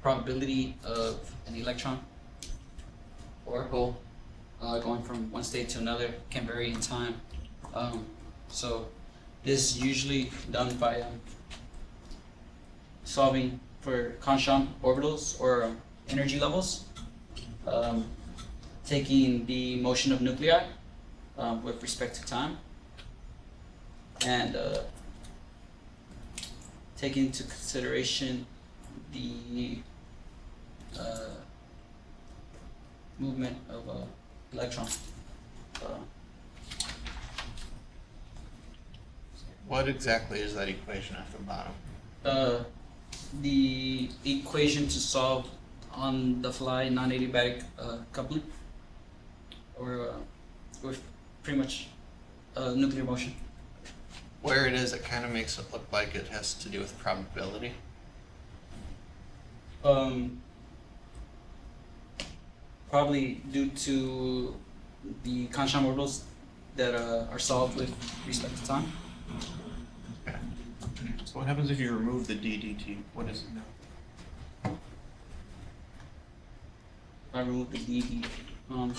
probability of an electron or hole going from one state to another can vary in time. So this is usually done by solving for constant orbitals or energy levels, taking the motion of nuclei with respect to time, and taking into consideration the movement of electron. What exactly is that equation at the bottom? The equation to solve on the fly non-adiabatic coupling, or with pretty much nuclear motion. Where it is, it kind of makes it look like it has to do with probability. Probably due to the constant orbitals that are solved with respect to time. Okay. So what happens if you remove the ddt? What is it now? I remove the dd. I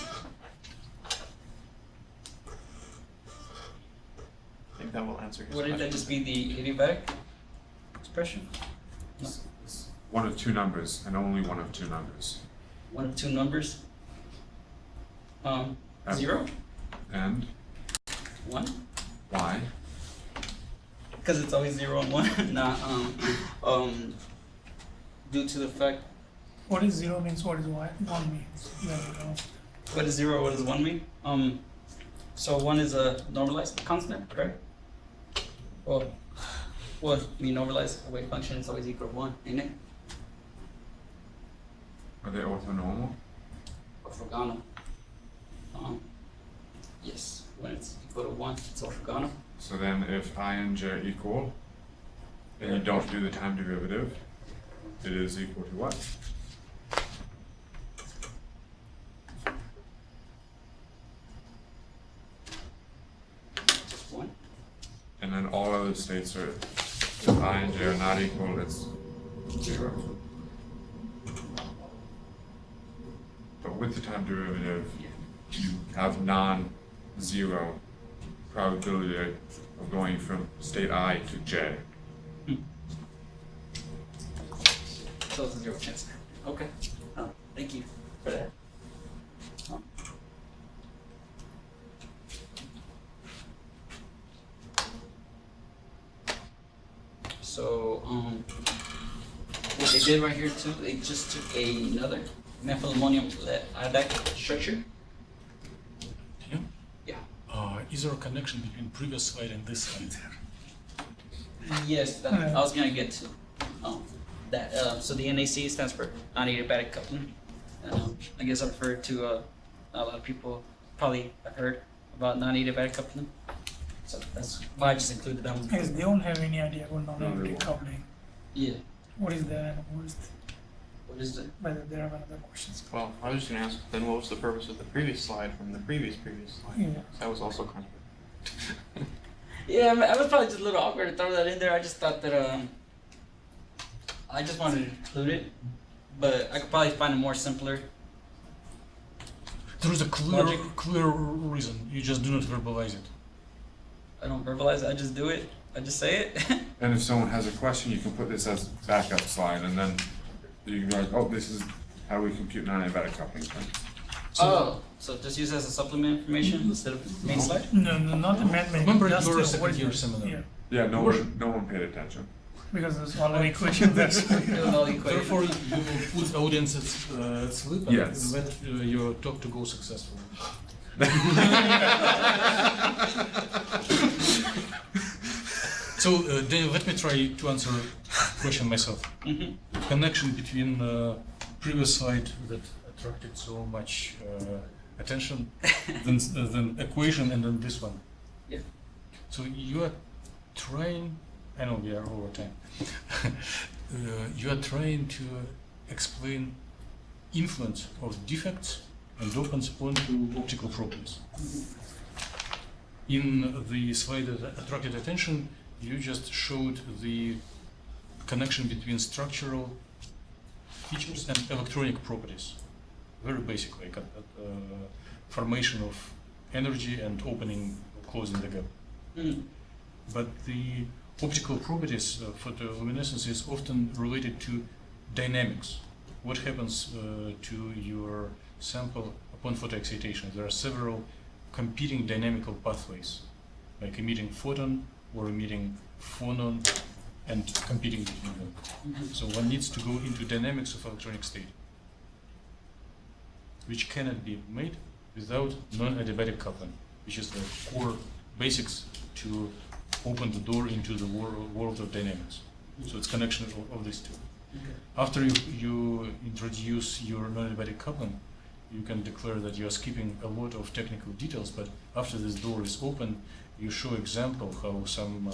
think that will answer his Wouldn't that question. just be the adiabatic expression? No. It's one of two numbers, and only one of two numbers. One of two numbers. And- 0, And 1. why? Because it's always 0 and 1. Not due to the fact. What is 0 means, what is 1 means? Then, What is 0? What does 1 mean? So 1 is a normalized constant, correct? Well, when you normalize a wave function, it's always equal to 1, ain't it? Are they orthonormal? Orthogonal. Yes, when it's equal to 1, it's orthogonal. So then if I and j are equal, and you don't do the time derivative, it is equal to what? Just 1. And then all other states are, if I and j are not equal, it's 0. But with the time derivative, you have non-zero probability of going from state I to j. So it's a 0 chance. Okay. Thank you for that. So, what they did right here too, they just took another methyl ammonium lead iodide structure. Yeah. Yeah. Is there a connection between previous slide and this slide? Yes, that, I was gonna get to that. So the NAC stands for non-adiabatic coupling. I guess I've heard to a lot of people probably have heard about non-adiabatic coupling. So that's why I just included that one. I guess they don't have any idea about non-adiabatic coupling. Yeah. What is that and what is What is it? whether there are other questions? Well, I was just going to ask, then what was the purpose of the previous slide from the previous slide? Yeah. That was also kind of... Yeah, I was probably just a little awkward to throw that in there. I just thought that I just wanted to include it, but I could probably find a more simpler. There is a clear reason. You just do not verbalize it. I don't verbalize it. I just do it. I just say it. And if someone has a question, you can put this as backup slide, and then you can be like, oh, this is how we compute non-adiabatic coupling. So just use it as a supplement information instead of main slide? No, not the mathematics. Remember just your what second is year it? seminar. Yeah. Yeah, no one paid attention. because there's already questions that's Therefore, you will put audience at sleep and Yes. let your talk to go successfully. So, Daniel, let me try to answer question myself. Connection between previous slide that attracted so much attention, then equation, and then this one. Yeah. So you are trying. I know we are over time. You are trying to explain influence of defects and dopants onto optical properties. In the slide that attracted attention, you just showed the connection between structural features and electronic properties. Very basic, like formation of energy and opening or closing the gap. But the optical properties of photoluminescence is often related to dynamics. What happens to your sample upon photoexcitation? There are several competing dynamical pathways, like emitting photon or emitting phonon, and competing between them. So one needs to go into dynamics of electronic state, which cannot be made without non-adiabatic coupling, which is the core basics to open the door into the world of dynamics. So it's connection of these two. After you introduce your non-adiabatic coupling, you can declare that you are skipping a lot of technical details, but after this door is open, you show example how some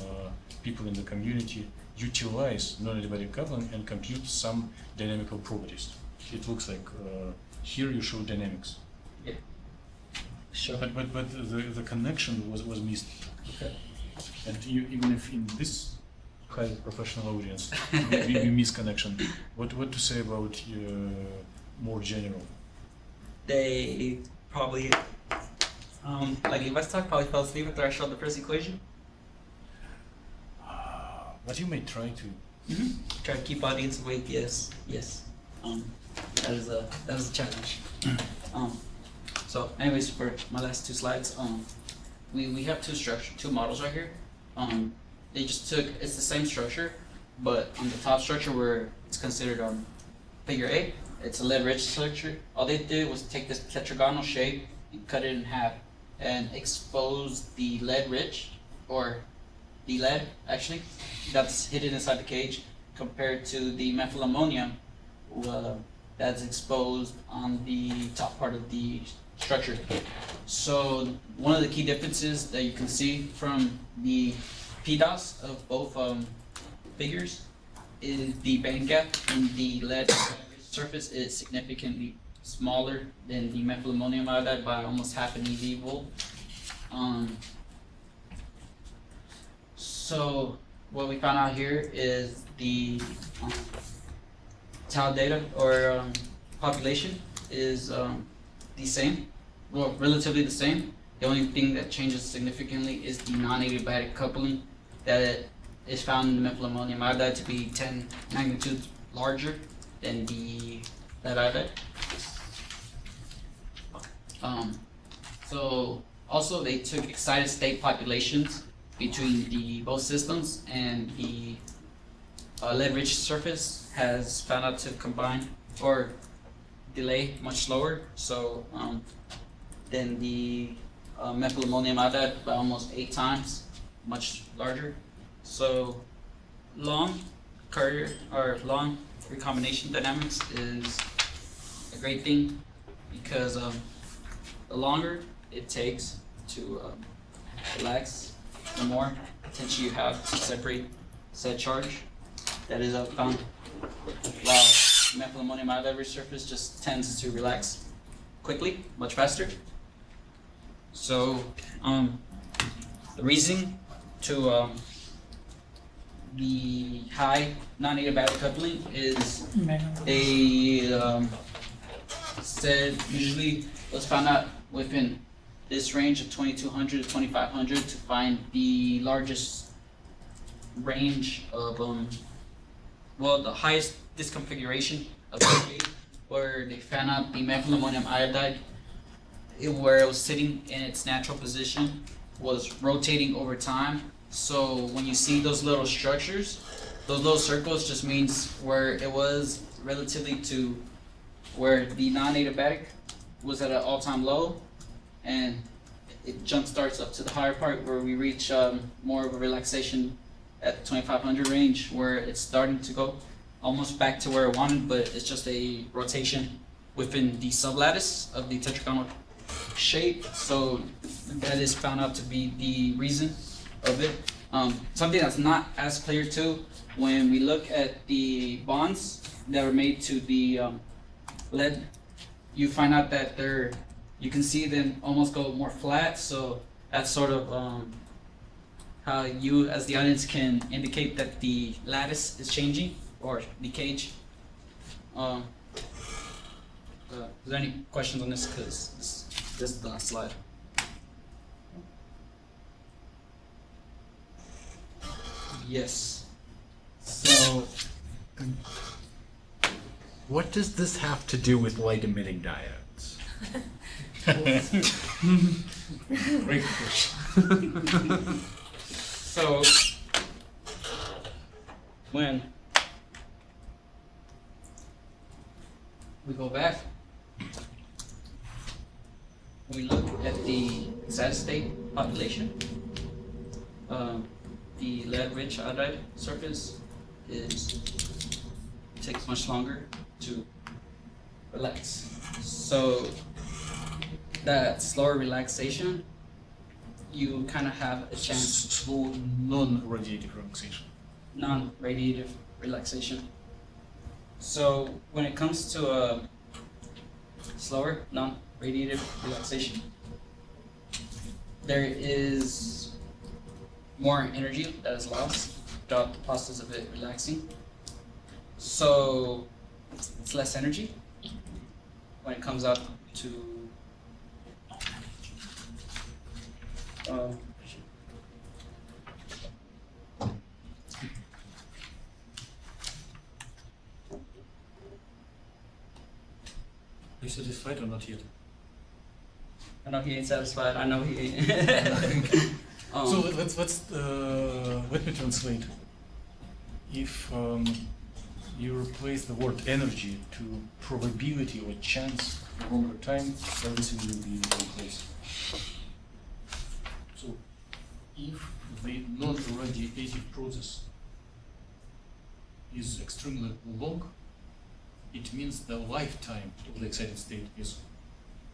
people in the community utilize non-adiabatic coupling and compute some dynamical properties. It looks like here you show dynamics. Yeah. Sure. But the connection was missed. Okay. And even if in this highly professional audience we miss connection, what to say about more general? They probably, like Livestock probably fell asleep after I showed the first equation. But you may try to. Try to keep audience awake. Yes, yes. That is a challenge. So, anyways, for my last two slides, we have two models right here. They just took, it's the same structure, but on the top structure where it's considered figure 8, it's a lead-rich structure. All they did was take this tetragonal shape and cut it in half and expose the lead-rich, or the lead actually, that's hidden inside the cage, compared to the methyl ammonium that's exposed on the top part of the structure. So one of the key differences that you can see from the PDOS of both figures is the band gap in the lead surface is significantly smaller than the methyl ammonium iodide by almost half an eV volt. So what we found out here is the tau data or population is the same, well, relatively the same. The only thing that changes significantly is the non-adiabatic coupling that is found in the methyl ammonium iodide to be 10 magnitudes larger than the lead iodide. So also they took excited state populations between the both systems, and the lead-rich surface has found out to combine or delay much slower, so than the methyl ammonium iodide by almost 8 times, much larger. So long carrier or long recombination dynamics is a great thing because the longer it takes to relax, the more potential you have to separate said charge that is found, while methyl ammonium iodide resurface just tends to relax quickly, much faster. So the reason to the high non-adiabatic coupling is they said usually was found out within this range of 2200 to 2500 to find the largest range of well, the highest disconfiguration of the where they found out the methyl ammonium iodide where it was sitting in its natural position was rotating over time. So when you see those little structures, those little circles just means where it was relatively to where the non-adiabatic was at an all-time low, and it jump starts up to the higher part where we reach more of a relaxation at the 2500 range, where it's starting to go almost back to where it wanted, but it's just a rotation within the sublattice of the tetragonal shape. So that is found out to be the reason of it. Something that's not as clear too, when we look at the bonds that are made to the lead, you find out that you can see them almost go more flat. So that's sort of how you as the audience can indicate that the lattice is changing, or the cage. Is there any questions on this? Because this is the last slide. Yes. So, what does this have to do with light emitting diodes? Great question. So, when we go back, we look at the excited state population, the lead-rich iodide surface takes much longer to relax. So that slower relaxation, you kind of have a chance. Slow non-radiative relaxation. Non-radiative relaxation. So when it comes to a slower non-radiative relaxation, there is more energy that is lost throughout the process of it relaxing. So it's less energy when it comes up to Are you satisfied or not yet? I know he ain't satisfied. I know he ain't. So let me translate. If you replace the word energy to probability or chance for longer time, everything will be in place. So if the non-radiative process is extremely long, it means the lifetime of the excited state is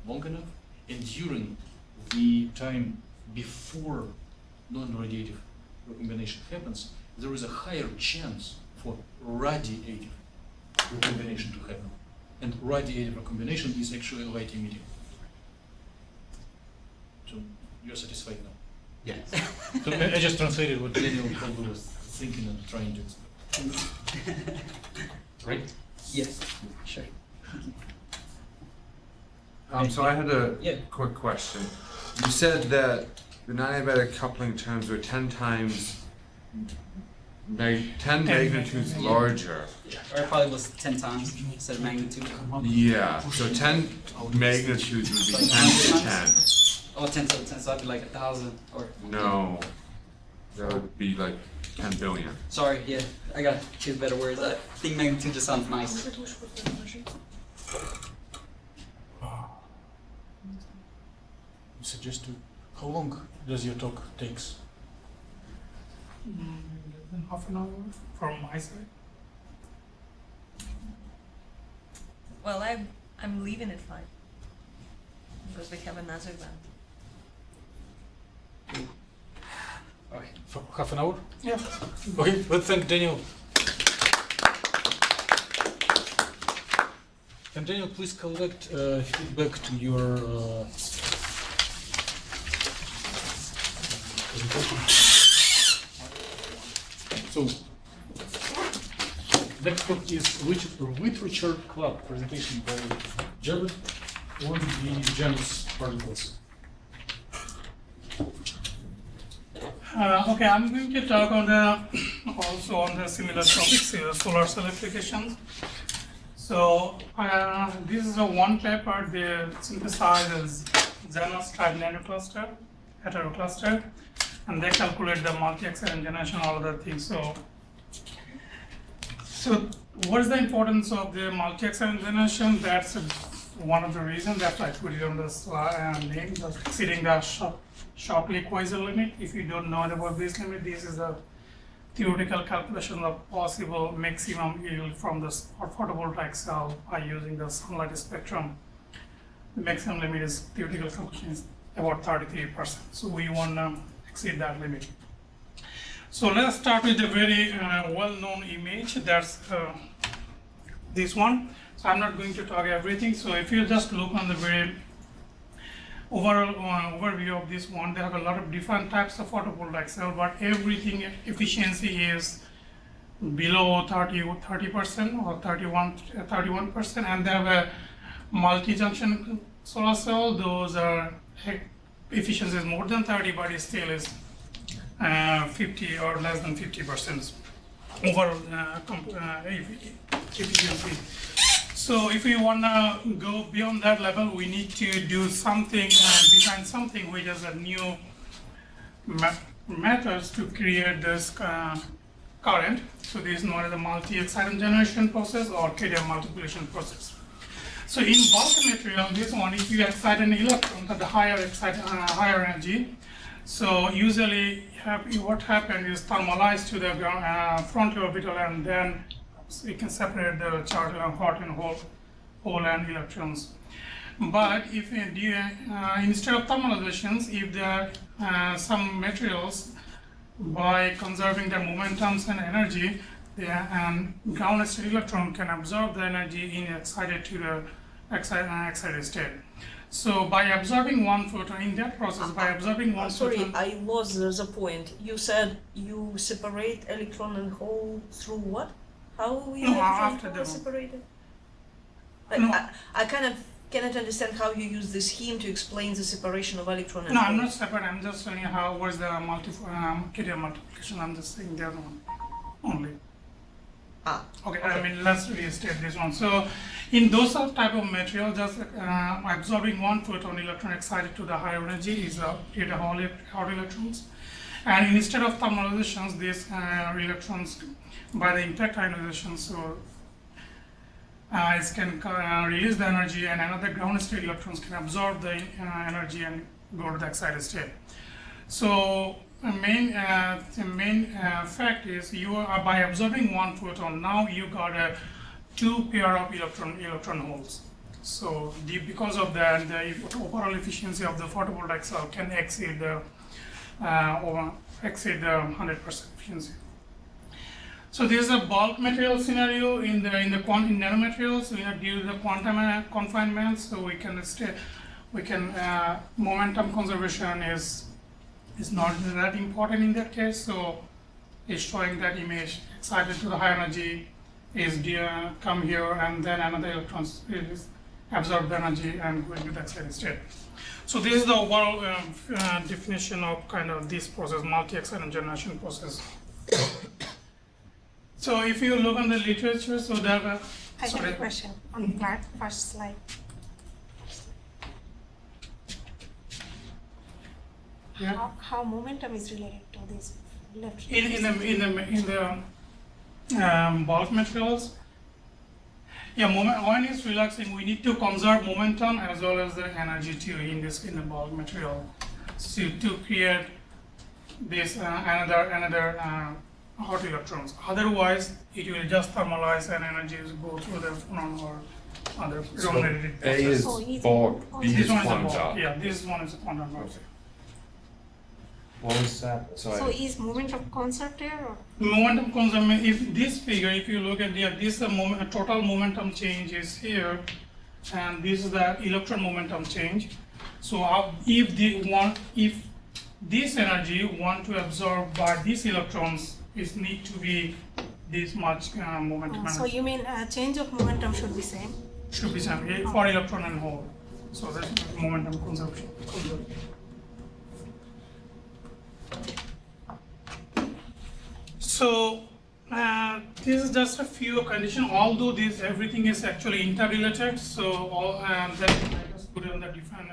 long enough, and during the time before non-radiative recombination happens, there is a higher chance for radiative recombination to happen. And radiative recombination is actually light emitting. So you're satisfied now? Yes. So I just translated what Daniel probably was thinking and trying to explain. Right? Yes, sure. So I had a Yeah. quick question. You said that the non-adiabatic coupling terms were 10 times, 10 magnitudes larger. Or it probably was 10 times instead of magnitude. Yeah, so 10 magnitudes would be 10 to 10. Oh, 10 to the 10, so that'd be like 1,000 or. No, that would be like 10 billion. Sorry, yeah, I gotta choose better words. I think magnitude just sounds nice. You suggest to, how long does your talk takes? Less than half an hour from my side. Well, I'm leaving at 5 because we have another event. Okay. For half an hour? Yeah. Okay, let's thank Daniel. And Daniel, please collect feedback to your presentation. So, next talk is Literature Club presentation by Jared on the Janus particles. Okay, I'm going to talk on also on the similar topics here, solar cell applications. So this is a one paper. They synthesize Janus type nanocluster, heterocluster, and they calculate the multi-excitant generation, all other things. So So what is the importance of the multi-excitant generation? That's one of the reasons that I put it on the name, just exceeding the Shapley Quasar limit. If you don't know about this limit, this is a theoretical calculation of possible maximum yield from the photovoltaic cell by using the sunlight spectrum. The maximum limit is theoretical calculation is about 33%. So we want to exceed that limit. So let's start with a very well-known image. That's this one. So I'm not going to talk everything. So if you just look on the very overall overview of this one, they have a lot of different types of photovoltaic cell, but everything efficiency is below 30% or 31%, and they have a multi-junction solar cell. Those are efficiency is more than 30, but it still is 50 or less than 50% overall efficiency. So if we want to go beyond that level, we need to do something, design something which is a new methods to create this current. So this is known as a multi-excitant generation process or KDM multiplication process. So in bulk material, this one, if you excite an electron at the higher energy, so usually what happens is thermalized to the front orbital, and then we can separate the charge hot and hole and electrons. But if instead of thermalizations, if there are some materials, by conserving their momentums and energy, the ground state electron can absorb the energy in excited to the excited state. So by absorbing one photon in that process, by absorbing one sorry, photon. I lost the point. You said you separate electron and hole through what? How you after the separated? No. I kind of cannot understand how you use this scheme to explain the separation of electron and No, hole. I'm not separate. I'm just telling you how was the KDM multiplication. I'm just saying the other one only. Okay, I mean, let's restate this one. So in those type of material, just absorbing one photon electron excited to the higher energy is create a hot electrons. And instead of thermalizations, these electrons, by the impact ionization, so it can release the energy, and another ground state electrons can absorb the energy and go to the excited state. So the main fact is you are by absorbing one photon, now you got a two pair of electron holes. So because of that, the overall efficiency of the photovoltaic cell can exceed the 100% efficiency. So this is a bulk material scenario in nanomaterials. We have due to the quantum confinement, so we can momentum conservation is not that important in that case. So it's showing that image excited to the high energy is come here, and then another electron is absorb the energy and go into the excited state. So this is the overall definition of kind of this process, multi-excitant generation process. So if you look on the literature, so there are. I have a question on that first slide. Yeah. How momentum is related to this left? In the bulk materials, yeah, when it's relaxing, we need to conserve momentum as well as the energy too in the bulk material, so to create this another hot electrons. Otherwise, it will just thermalize and energy will go through the phonon or other related A is So bulk, B This is one is a quantum bulk. dot. Yeah, this one is a quantum dot. What was that? So is momentum conserved here or? Momentum conservation, if this figure, if you look at this total momentum change is here, and this is the electron momentum change. So if this energy want to absorb by these electrons, it need to be this much momentum. So you mean change of momentum should be same? Should be same for electron and hole. So that's momentum conservation. So this is just a few conditions. Although this everything is actually interrelated, so all then I just put on the different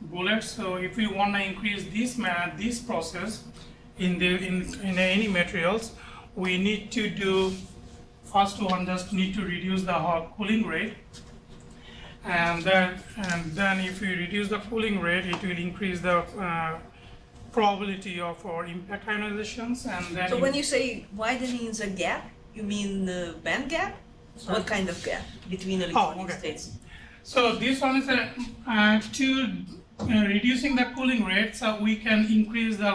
bullets. So if we want to increase this process in any materials, we need to do first one just need to reduce the cooling rate, and then if we reduce the cooling rate, it will increase the probability of our impact ionizations. And then So when you say widening the gap, you mean the band gap? Sorry? What kind of gap between electronic okay. states? So this one is to reducing the cooling rate, so we can increase the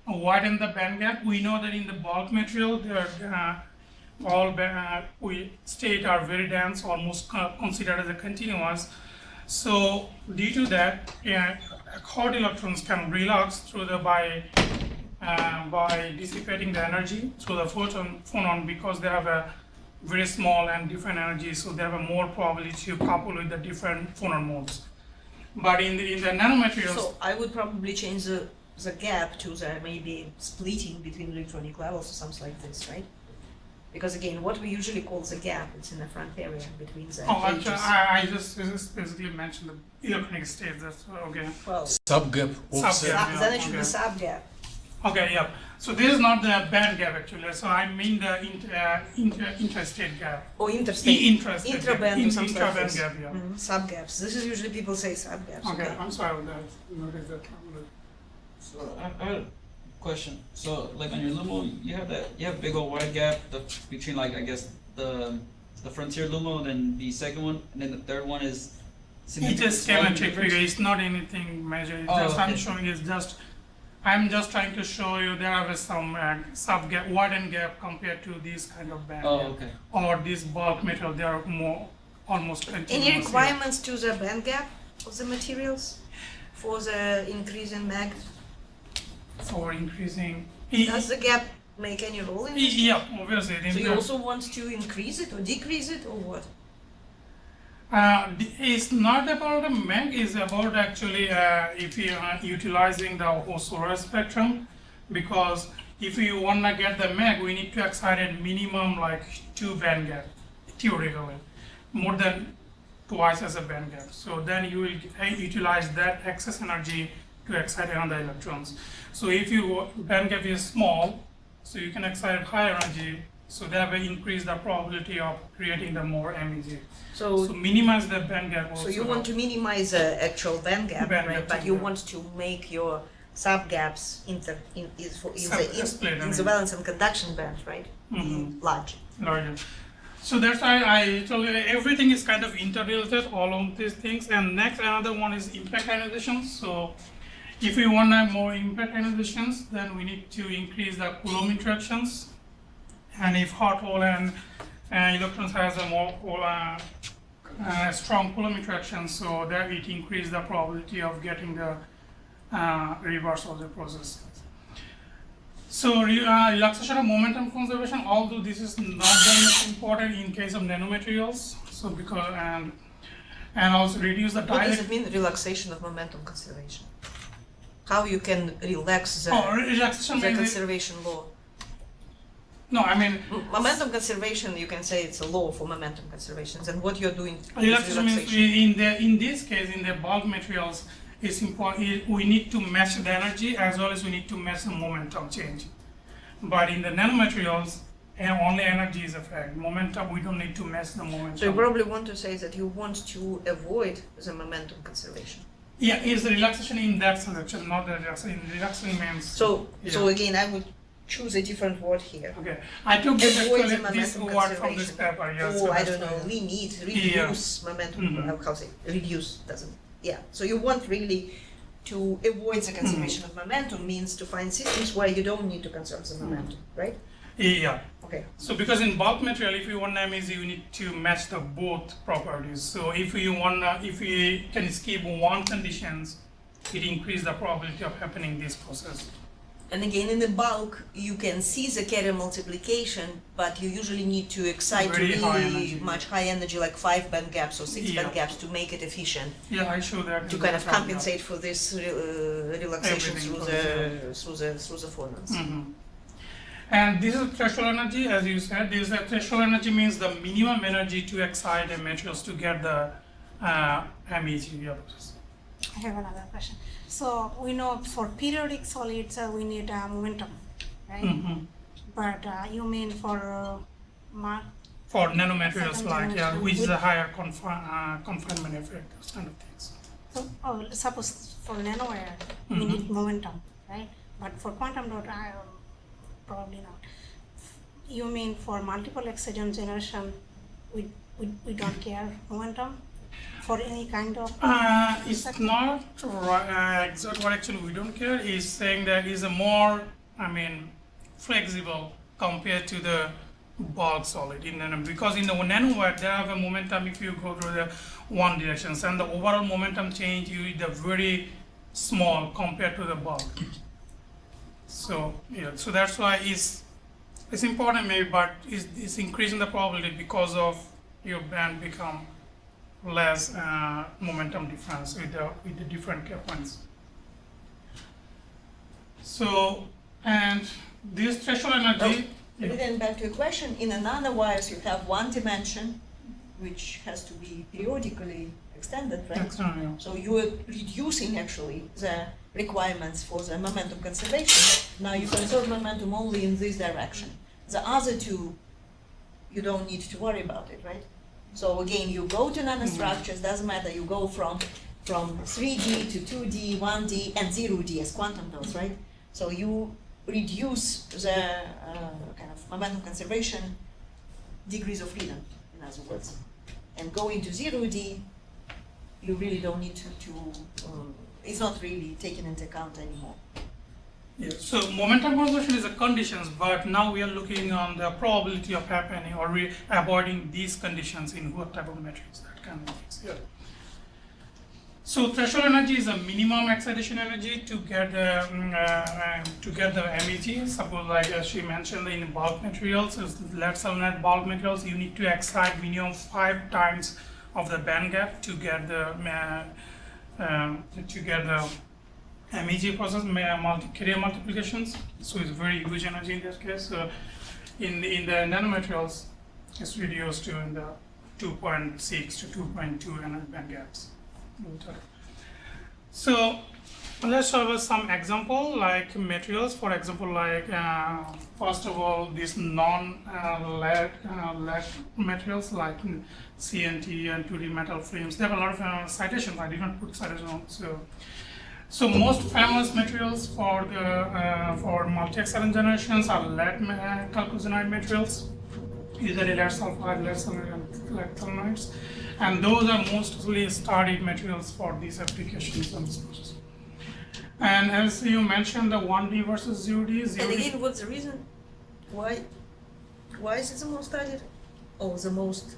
widen the band gap. We know that in the bulk material, all state are very dense, almost considered as a continuous. So due to that, hot electrons can relax through the by dissipating the energy through the phonon, because they have a very small and different energy, so they have a more probability to couple with the different phonon modes. But in the nanomaterials, So I would probably change the gap to the maybe splitting between electronic levels or something like this, right? Because again, what we usually call the gap, it's in the front area between the actually, edges. I just basically mentioned the electronic states. That's okay. Well, Subgap offset. Subgap. then it should okay. be sub gap. Okay, yeah. So this is not the band gap actually. So I mean the interstate gap. Or interstate. Intrastate Intraband gap. or something like Intraband this. gap, yeah. Sub gaps. This is usually people say sub gaps. Okay, I'm sorry about that. Not exactly. So I had a question. So like on your limo, you have big old wide gap between like I guess the frontier limo and then the second one, and then the third one is. It's a schematic figure. It's not anything major. It's just I'm showing. It's just. I'm just trying to show you there are some sub gap, widened gap compared to this kind of band gap. Okay. Or this bulk metal. They are more almost continuous. Any requirements to the band gap of the materials for the increase in mag? For increasing. Does the gap make any role in this? Yeah, obviously. So you also want to increase it or decrease it or what? It's not about the mag, it's about actually if you are utilizing the whole solar spectrum, because if you want to get the mag, we need to excite at minimum like 2 band gap, theoretically, more than twice as a band gap. So then you will utilize that excess energy to excite another electrons. So if your band gap is small, so you can excite higher energy, so that will increase the probability of creating the more MEG. So minimize the band gap also. So you want to minimize the actual band gap, right? But you want to make your sub gaps in the valence and conduction band, right? Large. Larger. So that's why I told you everything is kind of interrelated, all of these things. And next, another one is impact ionizations. So if we want to have more impact ionizations, then we need to increase the Coulomb interactions. And if hot hole and electrons has a more strong Coulomb interaction, so that it increases the probability of getting the reverse of the process. So relaxation of momentum conservation, although this is not very much important in case of nanomaterials, so because and also reduce the What does it mean, relaxation of momentum conservation? How you can relax the conservation law? No, I mean momentum conservation. You can say it's a law for momentum conservation. And what you're doing is relaxation relaxation. means in this case, in the bulk materials, it's important. We need to match the energy as well as we need to match the momentum change. But in the nanomaterials, only energy is a fact. Momentum, we don't need to match the momentum. So you probably want to say that you want to avoid the momentum conservation. Yeah, it's the relaxation in that selection, not the relaxation. Relaxation means. So again, I would choose a different word here. Okay, I took this momentum word from this paper. Yes. Oh, I don't know. Limit, reduce momentum. How say? Reduce doesn't. Yeah. So you want really to avoid the conservation of momentum means to find systems where you don't need to conserve the momentum, right? Yeah. Okay. So because in bulk material, if you want MEG, you need to match the both properties. So if you can skip one conditions, it increases the probability of happening this process. And again, in the bulk, you can see the carrier multiplication, but you usually need to excite really much high energy, like 5 band gaps or 6 band gaps to make it efficient. Yeah, I show that. To kind of compensate for this relaxation through the phonons. And this is threshold energy, as you said. This is threshold energy means the minimum energy to excite a materials to get the MEG. I have another question. So we know for periodic solids we need momentum, right? But you mean for For nanomaterials, Second like generation which is with- a higher confinement effect, those kind of things. So, suppose for nanowire, we Mhm. need momentum, right? But for quantum dot, probably not. You mean for multiple excision generation, we don't care momentum for any kind of? It's not right, exactly what actually we don't care. Is saying that is a more, flexible compared to the bulk solid in nano, because in the nanowire they have a momentum if you go through the one directions, and the overall momentum change is very small compared to the bulk. So yeah, so that's why it's important maybe, but it's increasing the probability because of your band become less momentum difference with the different K points. So, and this threshold energy. But then back to your question, in a nanowires you have one dimension which has to be periodically extended, right? External, yeah. So you are reducing actually the requirements for the momentum conservation. Now you conserve momentum only in this direction. The other two, you don't need to worry about it, right? So again, you go to nanostructures, doesn't matter, you go from 3D to 2D, 1D, and 0D as quantum dots, right? So you reduce the kind of momentum conservation degrees of freedom, in other words. And going to 0D, you really don't need it's not really taken into account anymore. Yeah. So momentum conservation is a conditions, but now we are looking on the probability of happening or avoiding these conditions in what type of matrix, that kind of things. Yeah. So threshold energy is a minimum excitation energy to get the MEG. Suppose, like as she mentioned, in bulk materials, lead selenide bulk materials, you need to excite minimum 5 times of the band gap to get the MEG process, carrier multiplications. So it's very huge energy in this case. So in the nanomaterials, it's reduced to in the 2.6 to 2.2 energy band gaps. So let's have some example like materials. For example, like first of all, these non-lead materials like CNT and 2D metal frames. They have a lot of citations. I did not put citations on. So most famous materials for the for multi-excitant generations are lead chalcogenide materials, usually lead sulfide, lead selenide, and lead thalamides. And those are mostly studied materials for these applications and this process. And as you mentioned, the 1D versus 0D. And again, what's the reason? Why is it the most studied? Oh, the most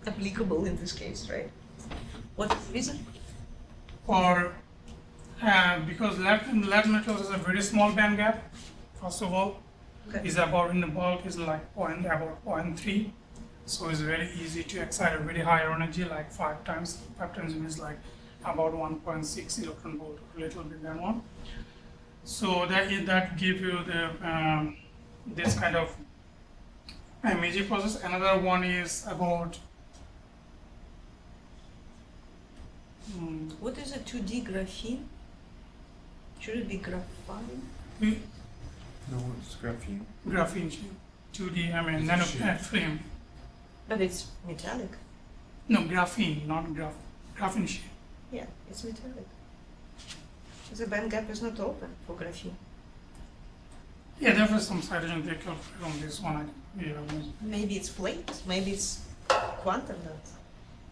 applicable in this case, right? What's the reason? Because lead materials is a very small band gap. First of all, is about in the bulk is like about 0.3. So it's very easy to excite a very high energy, like 5 times. 5 times means like about 1.6 electron volt, a little bit than 1. So that give you the this kind of MEG process. Another one is about what is a 2D graphene? Should it be graphene? No, it's graphene. Graphene sheet, 2D, nano frame. But it's metallic. No, graphene, not graphene sheet. Yeah, it's metallic. The band gap is not open for graphene. Yeah, there was some citation taken from this one. Maybe it's plate, maybe it's quantum dots.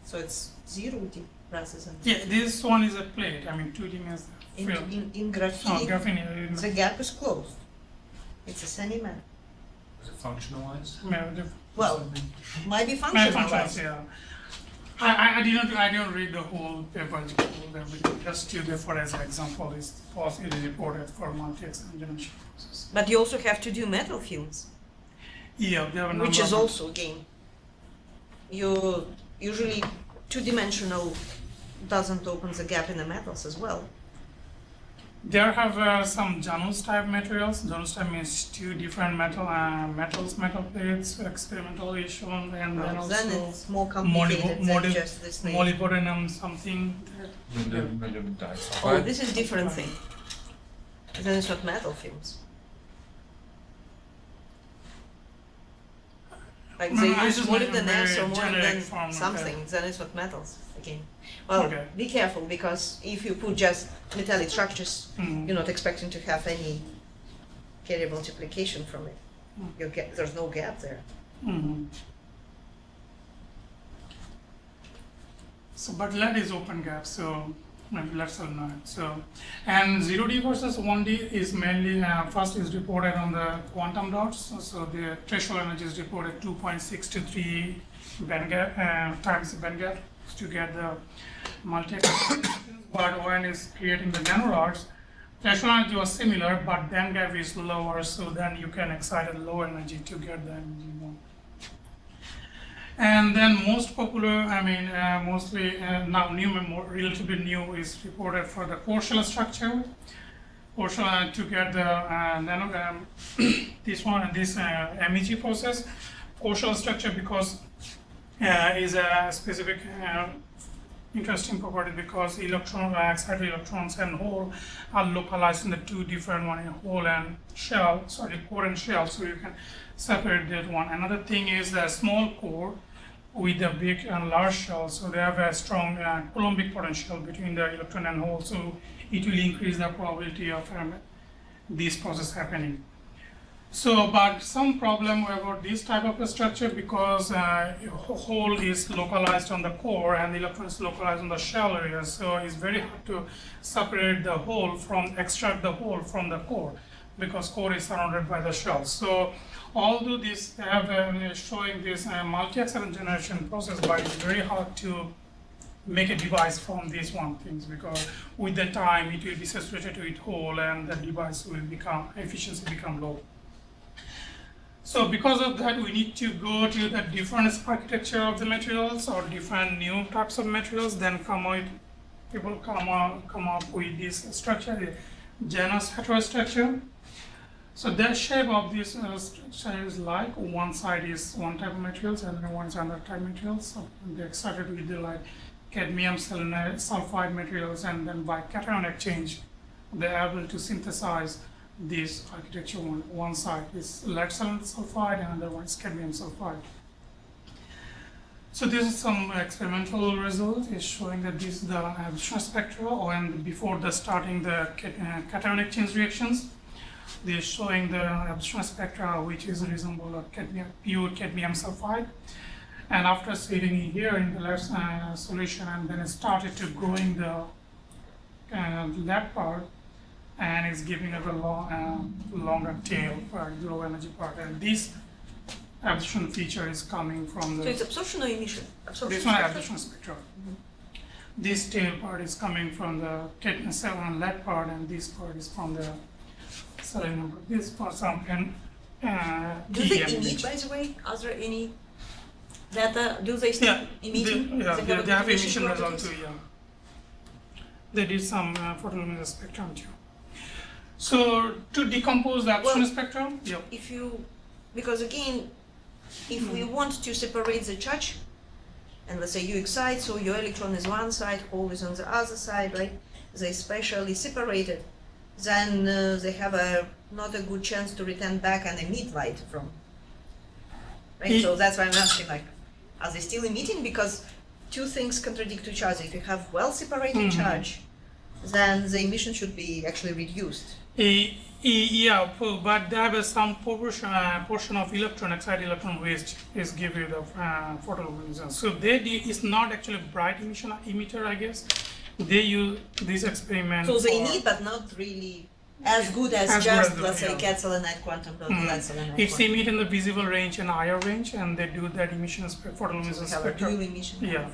So it's 0D rather than. Yeah, this one is a plate. 2D means In film. graphene, Graphene. the gap is closed. It's a semi-man. Is it functionalized? Well, might be Functionalized, functionalized. yeah. I didn't read the whole paper, just to give for as an example, it is reported for multi-excitant generation process. But you also have to do metal films, Yeah, they have a number which is of- also again, you usually two-dimensional doesn't open the gap in the metals as well. There have some Janus type materials. Janus type means 2 different metal plates, experimentally shown, and then also Then it's more complicated than just this name. molybdenum something. Molybdenum Oh, disulfide. this is different thing. Then it's not metal films. Like No, they I use just more meant than a X or very more generic than form, okay. something, then it's what metals again. Well, Okay. be careful because if you put just metallic structures, Mhm. you're not expecting to have any carrier multiplication from it. Mm. There's no gap there. Mhm. So, but lead is open gap, so maybe let's know it. So, and 0D versus 1D is mainly, first is reported on the quantum dots. So the threshold energy is reported 2.623 band gap, times the band gap to get the multi. But when it's creating the nanorods, threshold energy was similar, but band gap is lower, so then you can excite at low energy to get the energy more. And then most popular, mostly now new, more relatively new is reported for the core shell structure. Core shell to get the this one and this MEG process. Core shell structure because is a specific interesting property because excited electrons and hole are localized in the two different one, hole and shell, core and shell, so you can separate that one. Another thing is the small core with the big and large shell, so they have a strong Coulombic potential between the electron and hole, so it will increase the probability of this process happening. So, but some problem about this type of a structure because hole is localized on the core and the electron is localized on the shell area, so it's very hard to separate the hole extract the hole from the core because core is surrounded by the shell. So, although this have showing this multi-acceleration generation process, but it's very hard to make a device from these one things because with the time it will be saturated with hole and the device will efficiency become low. So because of that, we need to go to the different architecture of the materials or different new types of materials. Then people come up with this structure, the Janus heterostructure. So the shape of this structure is like one side is one type of materials and then one is another type of materials. So they started with the like cadmium selenide sulfide materials, and then by cation exchange, they are able to synthesize this architecture. One side is lead sulfide and another one is cadmium sulfide. So this is some experimental result is showing that this is the absorption spectra, and before the starting the cation exchange reactions, they are showing the absorption spectra which is reasonable of pure cadmium sulfide. And after sitting here in the lead solution, and then it started to growing the lead part, and it's giving us a longer tail part, low energy part, and this absorption feature is coming from the. So it's absorption or emission? Absorption This one spectra? absorption spectra. This tail part is coming from the cadmium lead part, and this part is from the selenium. This part some Do they emit, by the way? Are there any data? Do they still emit? They have emission result properties? too. Yeah, they did some photoluminescent spectrum too. So to decompose the absorption spectrum, Because again, if we want to separate the charge, and let's say you excite, so your electron is one side, hole is on the other side, right? They spatially separated, then they have not a good chance to return back and emit light from. Right? So that's why I'm asking, like, are they still emitting? Because two things contradict each other. If you have well separated charge, then the emission should be actually reduced. Yeah, but there is some portion of excited electron waste is give you the photoluminescence. So it's not actually bright emitter, I guess. They use this experiment. So they emit, but not really as good as let's say, cat selenide quantum dot, lead selenide. It's emit in the visible range and IR range, and they do that emission photoluminescence So spectrum. dual emission. Yeah,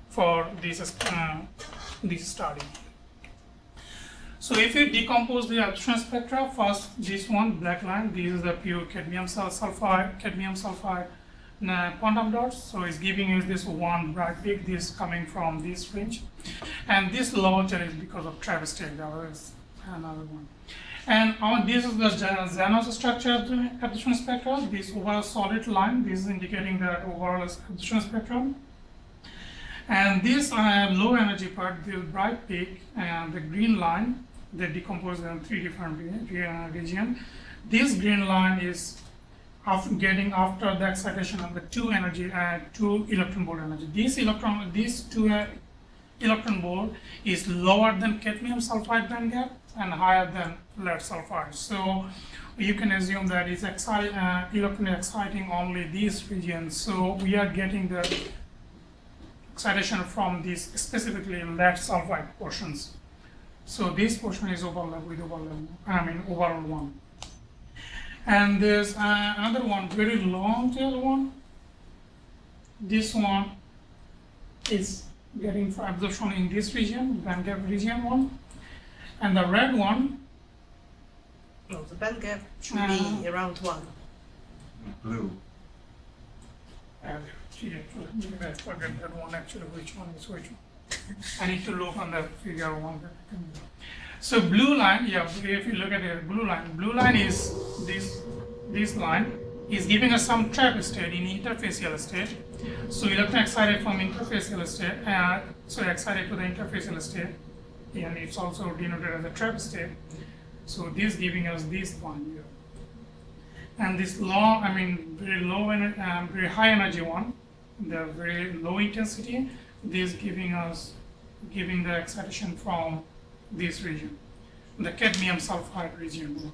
for this study. So if you decompose the absorption spectra, first this one black line, this is the pure cadmium sulfide quantum dots. So it's giving you this one bright peak, this coming from this range, and this larger is because of travesty. There is another one, and this is the Janus structure of the absorption spectrum. This overall solid line, this is indicating the overall absorption spectrum. And this low energy part, the bright peak, and the green line, they decompose in three different regions. This green line is after the excitation of the two electron volt energy. These two electron volt is lower than cadmium sulfide band gap and higher than lead sulfide. So you can assume that it's electron exciting only these regions. So we are getting the excitation from these specifically lead sulfide portions. So this portion is overlap with overall one. And there's another one, very long tail one. This one is getting absorption in this region, band gap region one. And the red one, No, the band gap should be around 1. Blue. I forget that one actually, which one is which one. I need to look on the figure one that I can do. So blue line, yeah, if you look at it, blue line is this line is giving us some trap state in interfacial state. So electron excited from interfacial state, so excited to the interfacial state, and it's also denoted as a trap state. So this giving us this one here. And this low, very low, very high energy one, the very low intensity, this giving the excitation from this region, the cadmium sulfide region.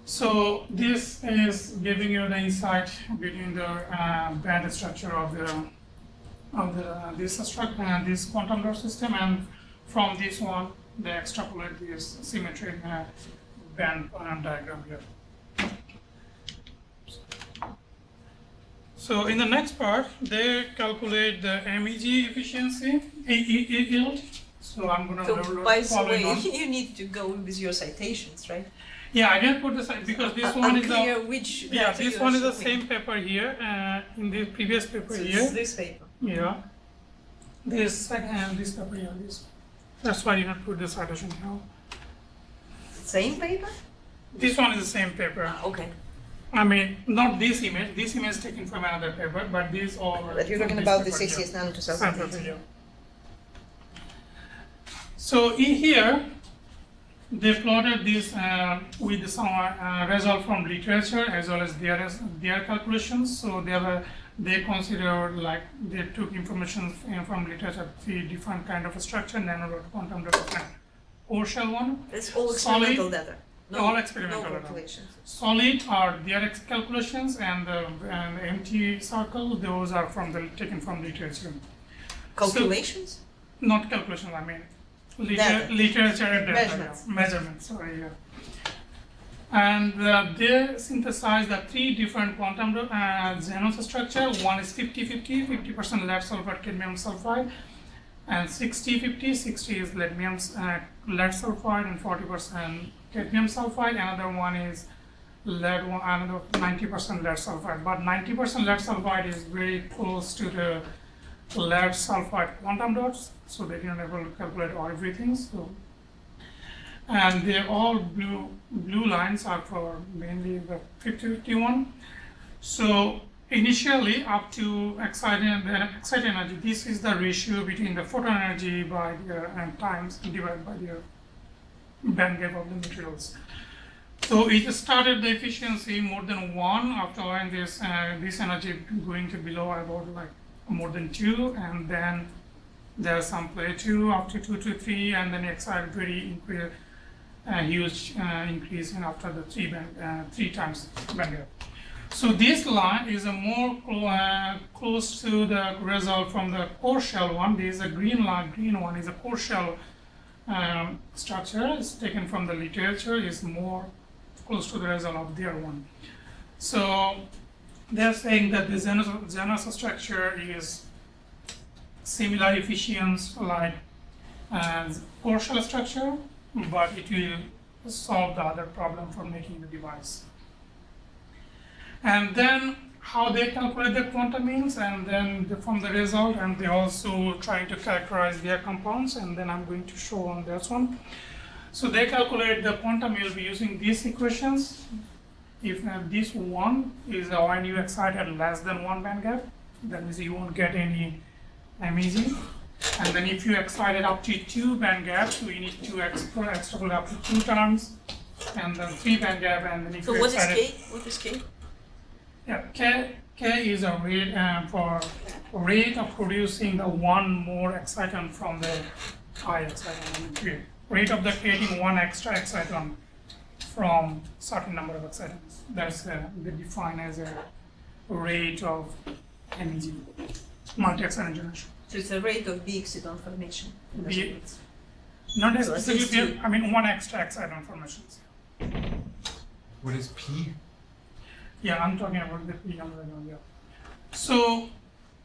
So this is giving you the insight between the band structure of this quantum dot system, and from this one they extrapolate this symmetric band diagram here. So in the next part, they calculate the MEG efficiency, yield. So I'm going to So by the way, you need to go with your citations, right? Yeah, I didn't put the because this one is which this one is the same paper here in the previous paper so here. This paper. Yeah. This second this paper here. This. That's why I didn't put the citation here. Same paper? This one is the same paper. Okay. Not this image. This image is taken from another paper, but these all. But you're talking about the 60th nano 2018. Yeah. So in here, they plotted this with some result from literature as well as their calculations. So they considered, like, they took information from literature, 3 different kind of a structure, nanodot, quantum dot, and core shell one. It's all experimental data. All experimental data. Calculations. Solid are their calculations, and the empty circle, those are taken from literature. Calculations? So, not calculations, literature data. Measurements, sorry, yeah. And they synthesize the 3 different quantum Janus structure. One is 50-50, 50% lead sulfide, cadmium sulfide, and 60-50, 60 is lead sulfide and 40% cadmium sulfide. Another one is another 90% lead sulfide. But 90% lead sulfide is very close to the lead sulfide quantum dots, so they didn't able to calculate everything. So, and they're all blue lines are for mainly the 50-51. So initially, up to excited energy, this is the ratio between the photon energy by the times divided by the band gap of the materials. So it started the efficiency more than 1 after when this energy going to below about like more than 2, and then there's some plateau up to 2 to 3, and then excited very huge increase in after the 3 times band gap. So this line is a more close to the result from the core shell one. This is a green line. Green one is a core shell structure. It's taken from the literature. Is more close to the result of their one. So they're saying that the Janus structure is similar efficiency like core shell structure, but it will solve the other problem for making the device. And then how they calculate the quantum means, and then from the result, and they also try to characterize their compounds, and then I'm going to show on this one. So they calculate the quantum will be using these equations. If this one is when you excite at less than 1 band gap, that means you won't get any MEG. And then if you excite it up to 2 band gaps, so you need to extrapolate up to 2 times and then 3 band gap, and then if So you what is excite K? it, What is K? yeah, K is a rate for rate of producing the one more exciton from the I exciton. Rate of the creating one extra exciton from certain number of excitons. That's they define as a rate of MEG, multi-exciton generation. So it's a rate of B exciton formation. B, not So at least specifically, two. I mean one extra exciton formations. What is P? Yeah, I'm talking about the P under the ground, yeah. So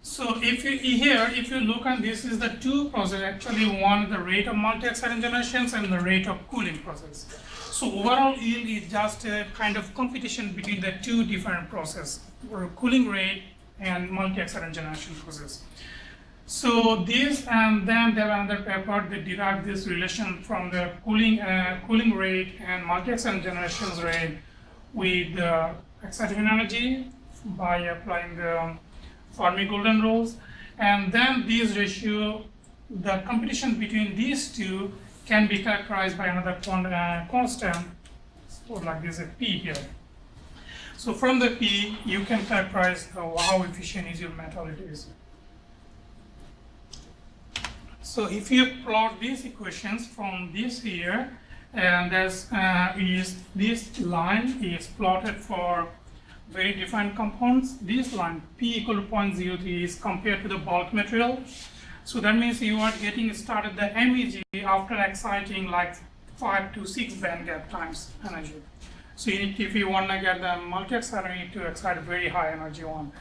if you look at this is the two process, actually one the rate of multi-exciton generations and the rate of cooling process. So overall yield is just a kind of competition between the two different process, or cooling rate and multi-exciton generation process. So this, and then they have another paper that derive this relation from the cooling rate and multi-exciton generations rate with the excitation energy by applying the Fermi-Golden rules, and then these ratio, the competition between these two can be characterized by another constant, so like this a P here. So from the P, you can characterize how efficient is your metal it is. So if you plot these equations from this here, and there's this line is plotted for very different compounds. This line P equal to 0.03 is compared to the bulk material. So that means you are getting started the MEG after exciting like 5 to 6 band gap times energy. So you need, if you want to get the multi-exciton, you need to excite very high energy one.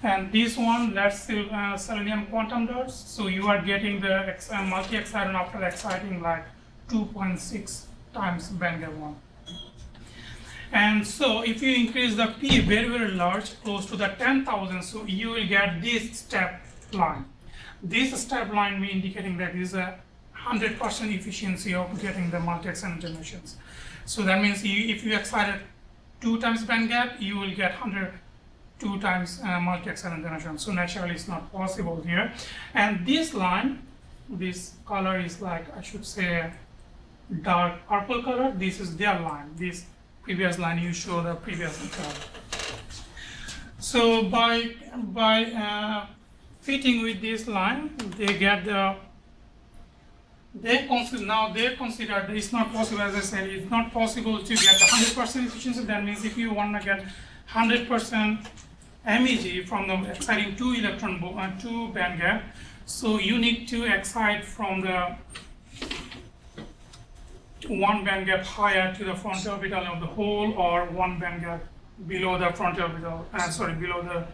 And this one, that's selenium quantum dots. So you are getting the multi-exciton after exciting like 2.6 times band gap one. And so if you increase the P very, very large, close to the 10,000, so you will get this step line. This step line may indicating that is a 100% efficiency of getting the multi-exciton generations. So that means if you excited 2 times band gap, you will get 102 times multi-exciton generation. So naturally it's not possible here. And this line, this color is like, I should say, dark purple color. This is their line. This previous line you show the previous color. So by fitting with this line, they get the they consider that it's not possible, as I said, it's not possible to get 100% efficiency. That means if you want to get 100% MEG from the exciting 2 band gap, so you need to excite from the 1 band gap higher to the frontal orbital of the hole, or 1 band gap below the frontal orbital, below the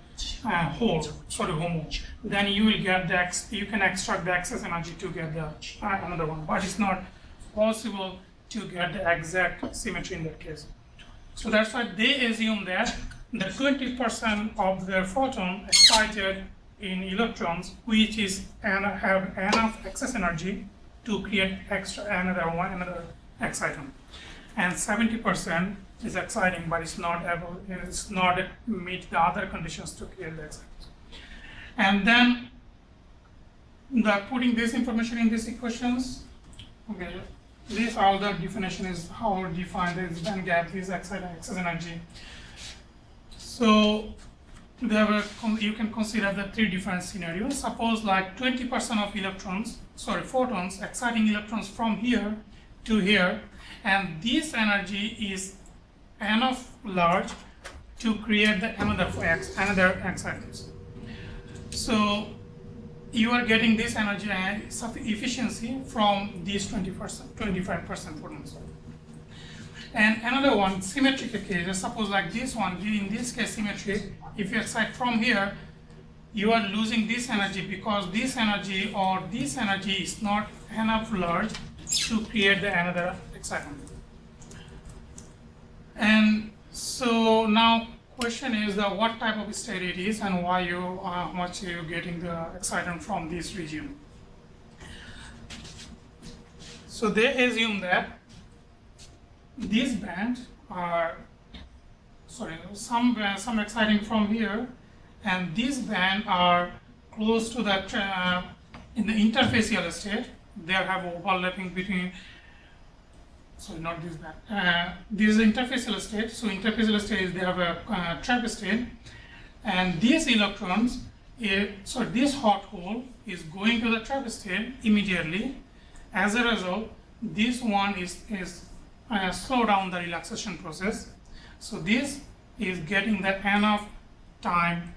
hole, HOMO. Then you will get you can extract the excess energy to get the another one, but it's not possible to get the exact symmetry in that case. So that's why they assume that the 20% of the photon excited in electrons, which is have enough excess energy to create another exciton, and 70% is exciting, but it's not meet the other conditions to create the excitons. And then putting this information in these equations, okay, this all the definition is how we define this band gap, this excess energy. So you can consider the 3 different scenarios. Suppose like 20% of photons exciting electrons from here to here, and this energy is enough large to create another excitons. So you are getting this energy and efficiency from these 25% photons. And another one, symmetric case, suppose like this one, in this case symmetric, if you excite from here, you are losing this energy because this energy is not enough large to create another exciton. And so now question is what type of state it is and why how much you getting the exciton from this region. So they assume that these bands are some exciting from here, and these bands are close to that in the interfacial state. They have overlapping between So not this band. This is interfacial state. So interfacial state is they have a trap state, and these electrons, so this hot hole is going to the trap state immediately. As a result, this one is slow down the relaxation process. So this is getting the enough time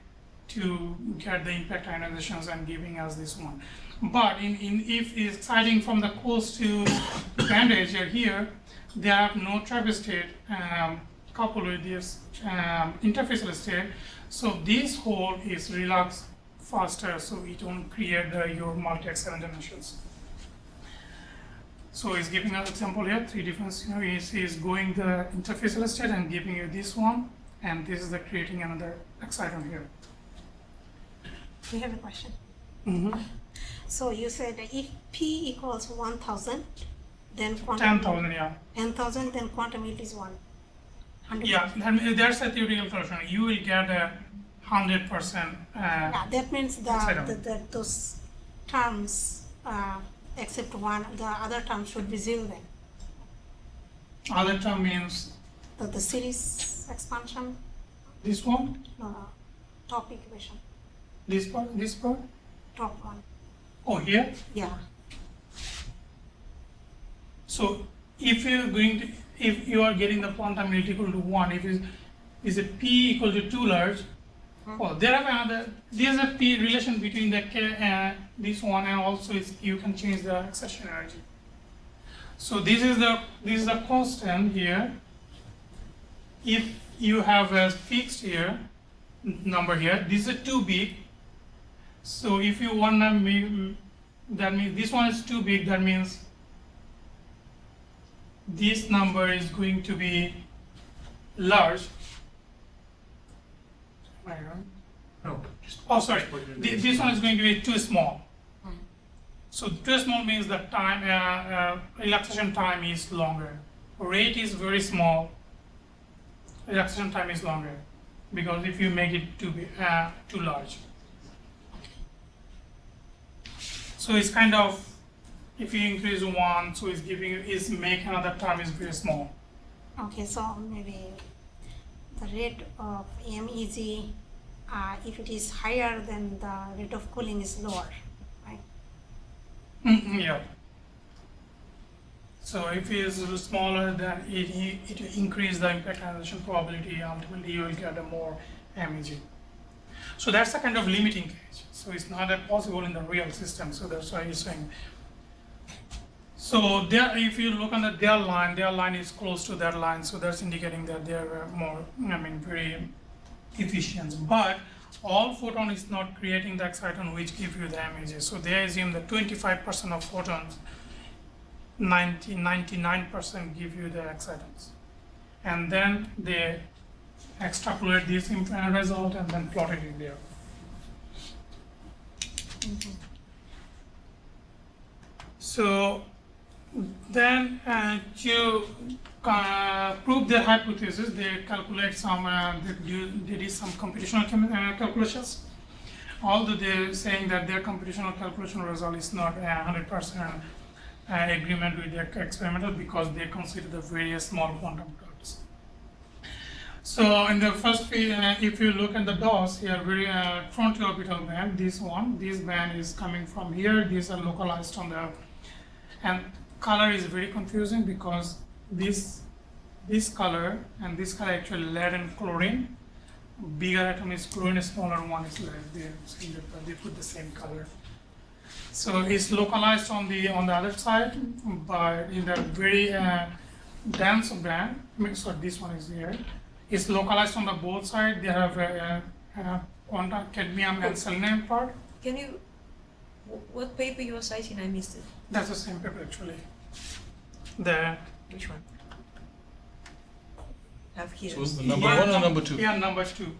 to get the impact ionizations and giving us this one. But if it's exciting from the close to band edge here, they have no trap state coupled with this interfacial state. So this hole is relaxed faster, so it won't create your multi-excellent emissions. So it's giving an example here, 3 different scenarios. Is going the interfacial state and giving you this one, and this is the creating another exciton here. We have a question. Mm-hmm. So you said that if P equals 1,000, then quantum 10,000, yeah. 10,000, then quantum yield is 100. Yeah, there's a theoretical solution. You will get a 100%. Yeah, that means exciton. those terms, except one, the other terms should be 0 then. Other term means The series expansion, this one, top equation, this part. top one. Oh, here. Yeah. So if you are getting the quantum yield equal to 1, if is a P equal to 2 large, oh, there are another. There's a P relation between the K this one, and also you can change the excitation energy. So this is the constant here. If you have a fixed here number here, this is too big. So if you want to make, that means this one is too big. That means this number is going to be large. Am I wrong? No. Oh, sorry. This one is going to be too small. So too small means the time relaxation time is longer. Rate is very small. Relaxation time is longer because if you make it too large. So it's kind of, if you increase 1, so it's make another term is very small. Okay, so maybe the rate of MEG, if it is higher, then the rate of cooling is lower, right? Yeah. So if it is smaller, then it will increase the impact ionization probability. Ultimately, you will get a more MEG. So that's a kind of limiting case. So it's not possible in the real system. So that's why you're saying. So there, if you look on their line is close to that line. So that's indicating that they are more, very efficient. But all photon is not creating the exciton which give you the MEG. So they assume that 25% of photons, 99% give you the excitons. And then they extrapolate this result and then plot it in there. So then to prove their hypothesis, they calculate some, they did some computational calculations. Although they're saying that their computational calculation result is not 100% agreement with their experimental because they consider the very small quantum dots. So in the first if you look at the dots here, very frontal orbital band, this band is coming from here. These are localized on the, and color is very confusing because this color and this color actually lead and chlorine. Bigger atom is chlorine, smaller one is lead. They put the same color. So it's localized on the other side, but in the very dense band. So this one is here. It's localized on the both sides. They have quantum cadmium and selenium part. Can you, what paper you are citing? I missed it. That's the same paper actually. Which one? Have here. So the number 1 or number 2? Yeah, number 2.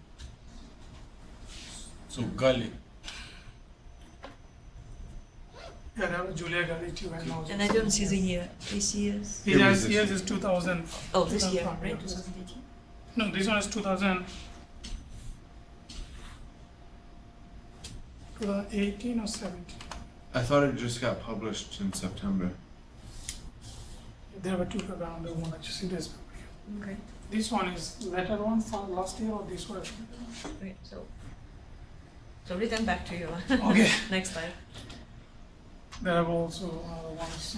So Gali. Yeah, that was Julia Gali too. And I don't see the year. This year's. This year is 2000. Oh, this year, 2005, right? yeah. 2018. No, this one is 2018 or 17. I thought it just got published in September. There were two around the one that you see this. Okay. This one is later one from last year, or this was? Okay. So return back to you. Okay. Next slide. There are also ones.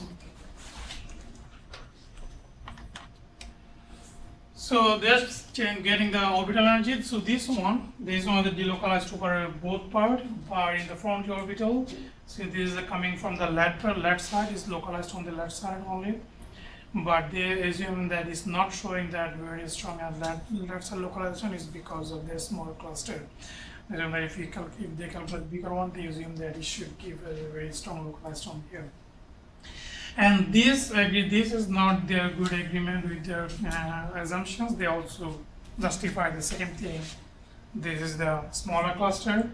So there's getting the orbital energy. So this one is the delocalized over both part are in the front orbital. So this is coming from the left side, is localized on the left side only. But they assume that it's not showing that very strong as left side localization is because of their small cluster. They assume that if they calculate bigger one, they assume that it should give a very strong localized on here. And this is not their good agreement with their assumptions. They also justify the same thing. This is the smaller cluster.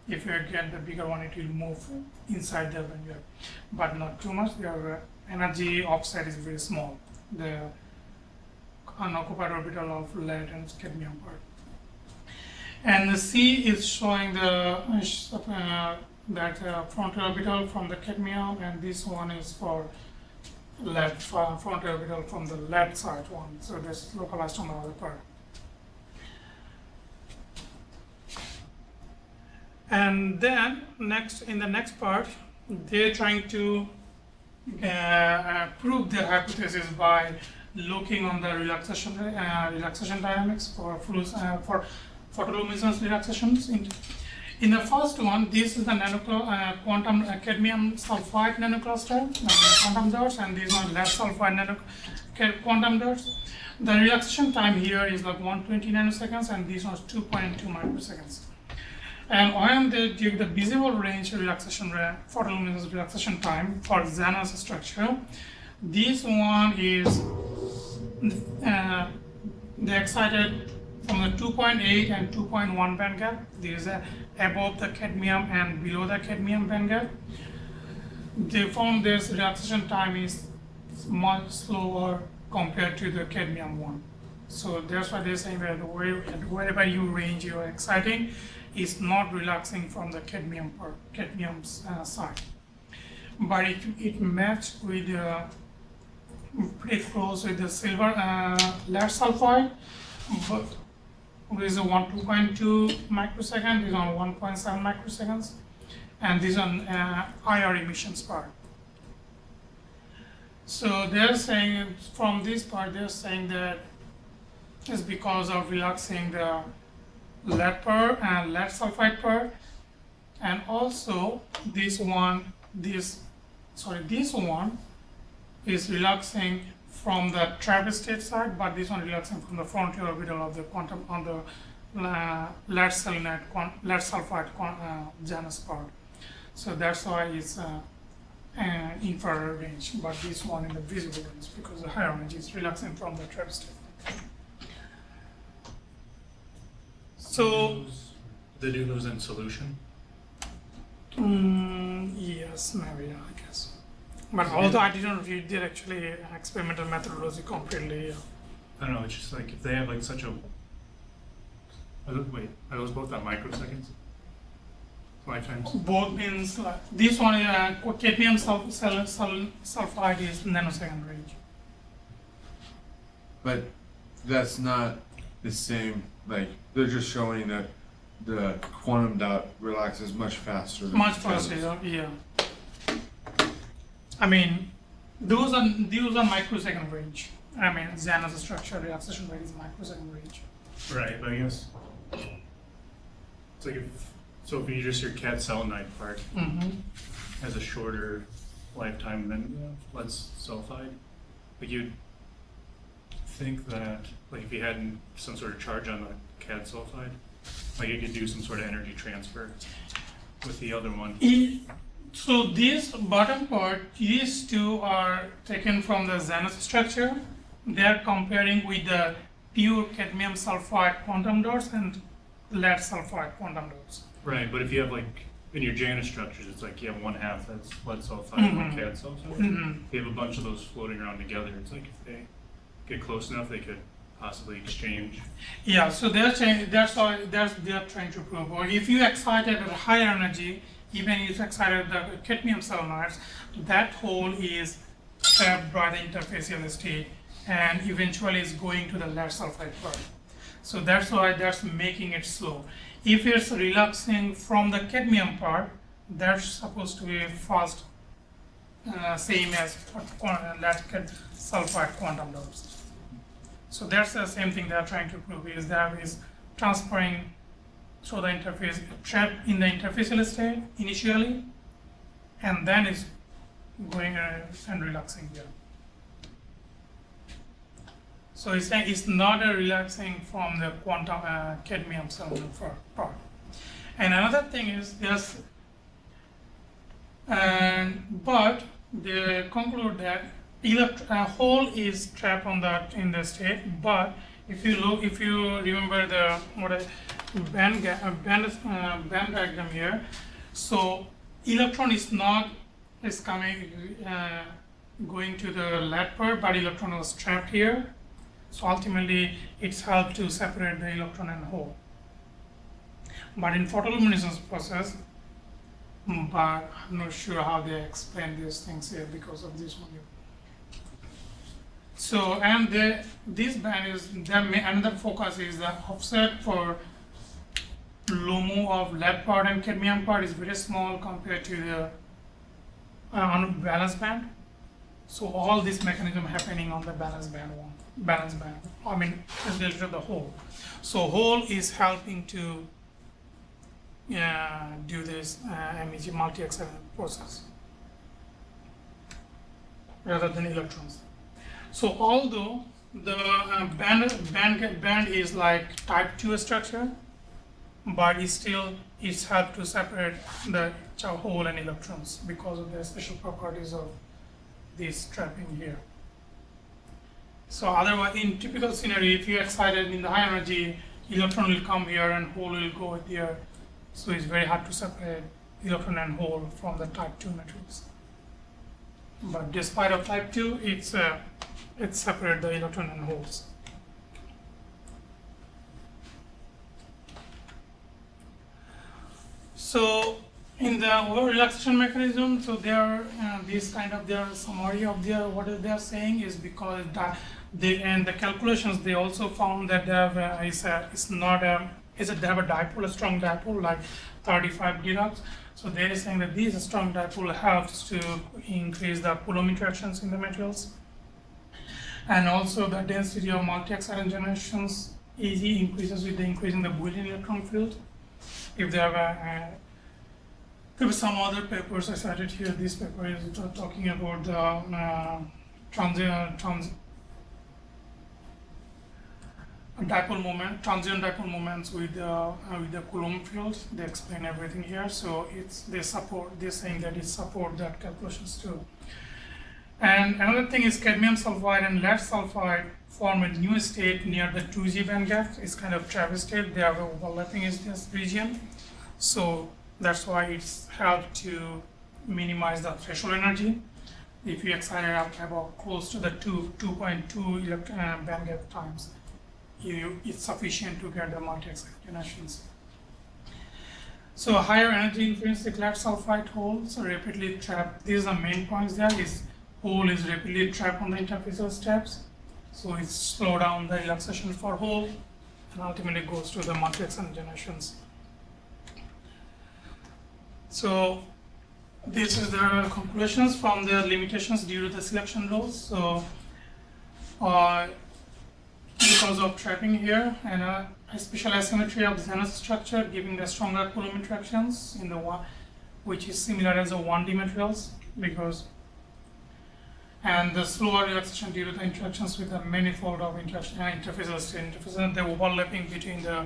If you get the bigger one, it will move inside the venue, but not too much. Their energy offset is very small. The unoccupied orbital of lead and cadmium part. And the C is showing the front orbital from the cadmium, and this one is for lead front orbital from the lead side one. So that's localized on the other part. And then in the next part, they're trying to prove their hypothesis by looking on the relaxation dynamics for fluids for photoluminescence relaxations. In the first one, this is the quantum cadmium sulfide nanocluster, quantum dots, and this one lead sulfide quantum dots. The relaxation time here is like 120 nanoseconds, and this one is 2.2 microseconds. And when they give the visible range relaxation photoluminescence relaxation time for Janus structure, this one is they excited from the 2.8 and 2.1 band gap. This is above the cadmium and below the cadmium band gap. They found this relaxation time is much slower compared to the cadmium one. So that's why they're saying that wherever you range you're exciting, is not relaxing from the cadmium's side. But it matched with pretty close with the silver lead sulfide, but this is on 2.2 microsecond, this is on 1.7 microseconds, and this on IR emissions part. So they're saying from this part, they're saying that it's because of relaxing the lead part and lead sulfide part, and also this one is relaxing from the trapped state side, but this one relaxing from the frontier orbital of the quantum on the lead sulfide Janus part. So that's why it's infrared range, but this one in the visible range because the higher range is relaxing from the trapped state. So they do those in solution? Yes, maybe, I guess. But although I didn't read their actually experimental methodology completely. I don't know, it's just like if they have like such a... Wait, are those both at microseconds? Lifetimes? Both means like, this one cadmium sulfide is nanosecond range. But that's not the same, like, they're just showing that the quantum dot relaxes much faster. Much faster, yeah. I mean, those are microsecond range. I mean, Janus structure relaxation rate is microsecond range. Right, but I guess it's like if you just your cat selenite part has a shorter lifetime than lead sulfide, like you'd think that like if you had some sort of charge on the cat sulfide, like you could do some sort of energy transfer with the other one. So this bottom part, these two are taken from the Janus structure. They are comparing with the pure cadmium sulfide quantum dots and lead sulfide quantum dots. Right, but if you have like in your Janus structures, it's like you have 1/2 that's lead sulfide and 1 cat sulfide. If you have a bunch of those floating around together, it's like if they get close enough, they could possibly exchange. Yeah, so that's why they are trying to prove. Or if you excited at higher energy, even if excited the cadmium selenites, that hole is trapped by the interfacial state and eventually is going to the lead sulfide part. So that's why that's making it slow. If it's relaxing from the cadmium part, that's supposed to be fast, same as lead sulfide quantum dots. So that's the same thing they're trying to prove, is that is transferring through the interface, trapped in the interfacial state initially, and then is going and relaxing here. So it's saying it's not a relaxing from the quantum cadmium selenide part. And another thing is there's, but they conclude that hole is trapped on that in the state. But if you remember the band diagram here, so electron is coming going to the lead part, but electron was trapped here. So ultimately, it's helped to separate the electron and hole. But in photoluminescence process, but I'm not sure how they explain these things here because of this one. So, and this band is, another focus is the offset for LUMO of lead part and cadmium part is very small compared to the unbalanced band. So all this mechanism happening on the balanced band one. I mean, is related to the hole. So hole is helping to do this MEG multi-accelerator process rather than electrons. So although the band is like type 2 structure, but it's helped to separate the hole and electrons because of the special properties of this trapping here. So otherwise, in typical scenario, if you excited in the high energy, electron will come here and hole will go there. So it's very hard to separate electron and hole from the type 2 materials. But despite of type 2, it's separate the electron and holes. So in the over relaxation mechanism, so there are this kind of their summary of their what they are saying is because they and the calculations they also found that they have they have a dipole, a strong dipole like 35 Dirac. So they are saying that this strong dipole helps to increase the Coulomb interactions in the materials, and also the density of multi-exciton generations easy increases with the increase in the Boolean electron field. If they have there were some other papers I cited here. This paper is talking about the transient dipole moments with the Coulomb field. They explain everything here. So they're saying that it support that calculations too. And another thing is cadmium sulfide and lead sulfide form a new state near the 2G band gap. It's kind of Travis state. They are overlapping in this region. So that's why it's helped to minimize the threshold energy. If you excite it up about close to the 2.2 band gap times, it's sufficient to get the multi-exciton. So higher energy intrinsic lead sulfide holes are rapidly trapped. These are the main points there. This hole is rapidly trapped on the interfacial steps. So it's slow down the relaxation for hole and ultimately goes to the multi-exciton generations. So this is the conclusions from the limitations due to the selection rules. So because of trapping here and a special asymmetry of the Janus structure giving the stronger Coulomb interactions in the one, which is similar as the 1D materials, and the slower relaxation due to the interactions with the manifold of interfacial state. The overlapping between the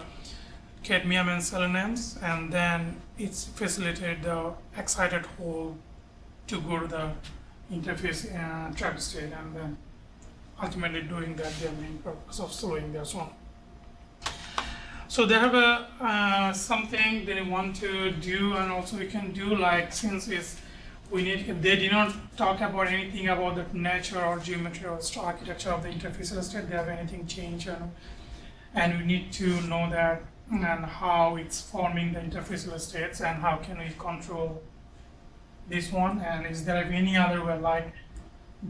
cadmium and seleniums, and then it's facilitated the excited hole to go to the interface trap state, and then ultimately doing that their main purpose of slowing their swan. So they have a something they want to do, and also we can do, like, since they did not talk about anything about the nature or geometry or architecture of the interfacial state. They have anything changed, and we need to know that and how it's forming the interfacial states and how can we control this one, and is there any other way, like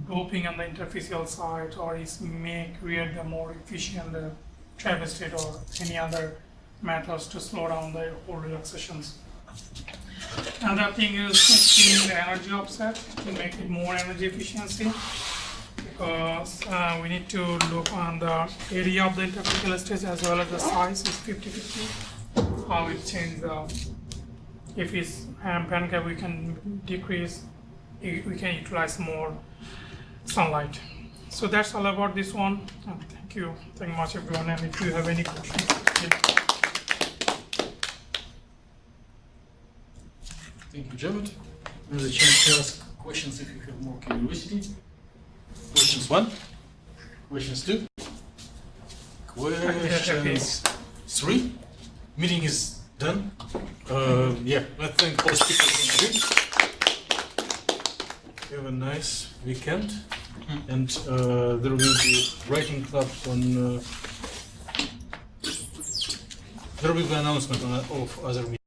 doping on the interfacial side, or is may create the more efficient travestate or any other methods to slow down the whole relaxations. Another thing is changing the energy offset to make it more energy efficiency, because we need to look on the area of the interfacial stage as well as the size is 50-50. How it changes if it's band gap, we can decrease, we can utilize more sunlight. So that's all about this one. And thank you much everyone, and if you have any questions. Thank you, Javid. There's a chance to ask questions if you have more curiosity. Questions 1, questions 2, questions 3. Meeting is done. Yeah, I thank all speakers. Have a nice weekend, and there will be writing club on. There will be an announcement of other meetings.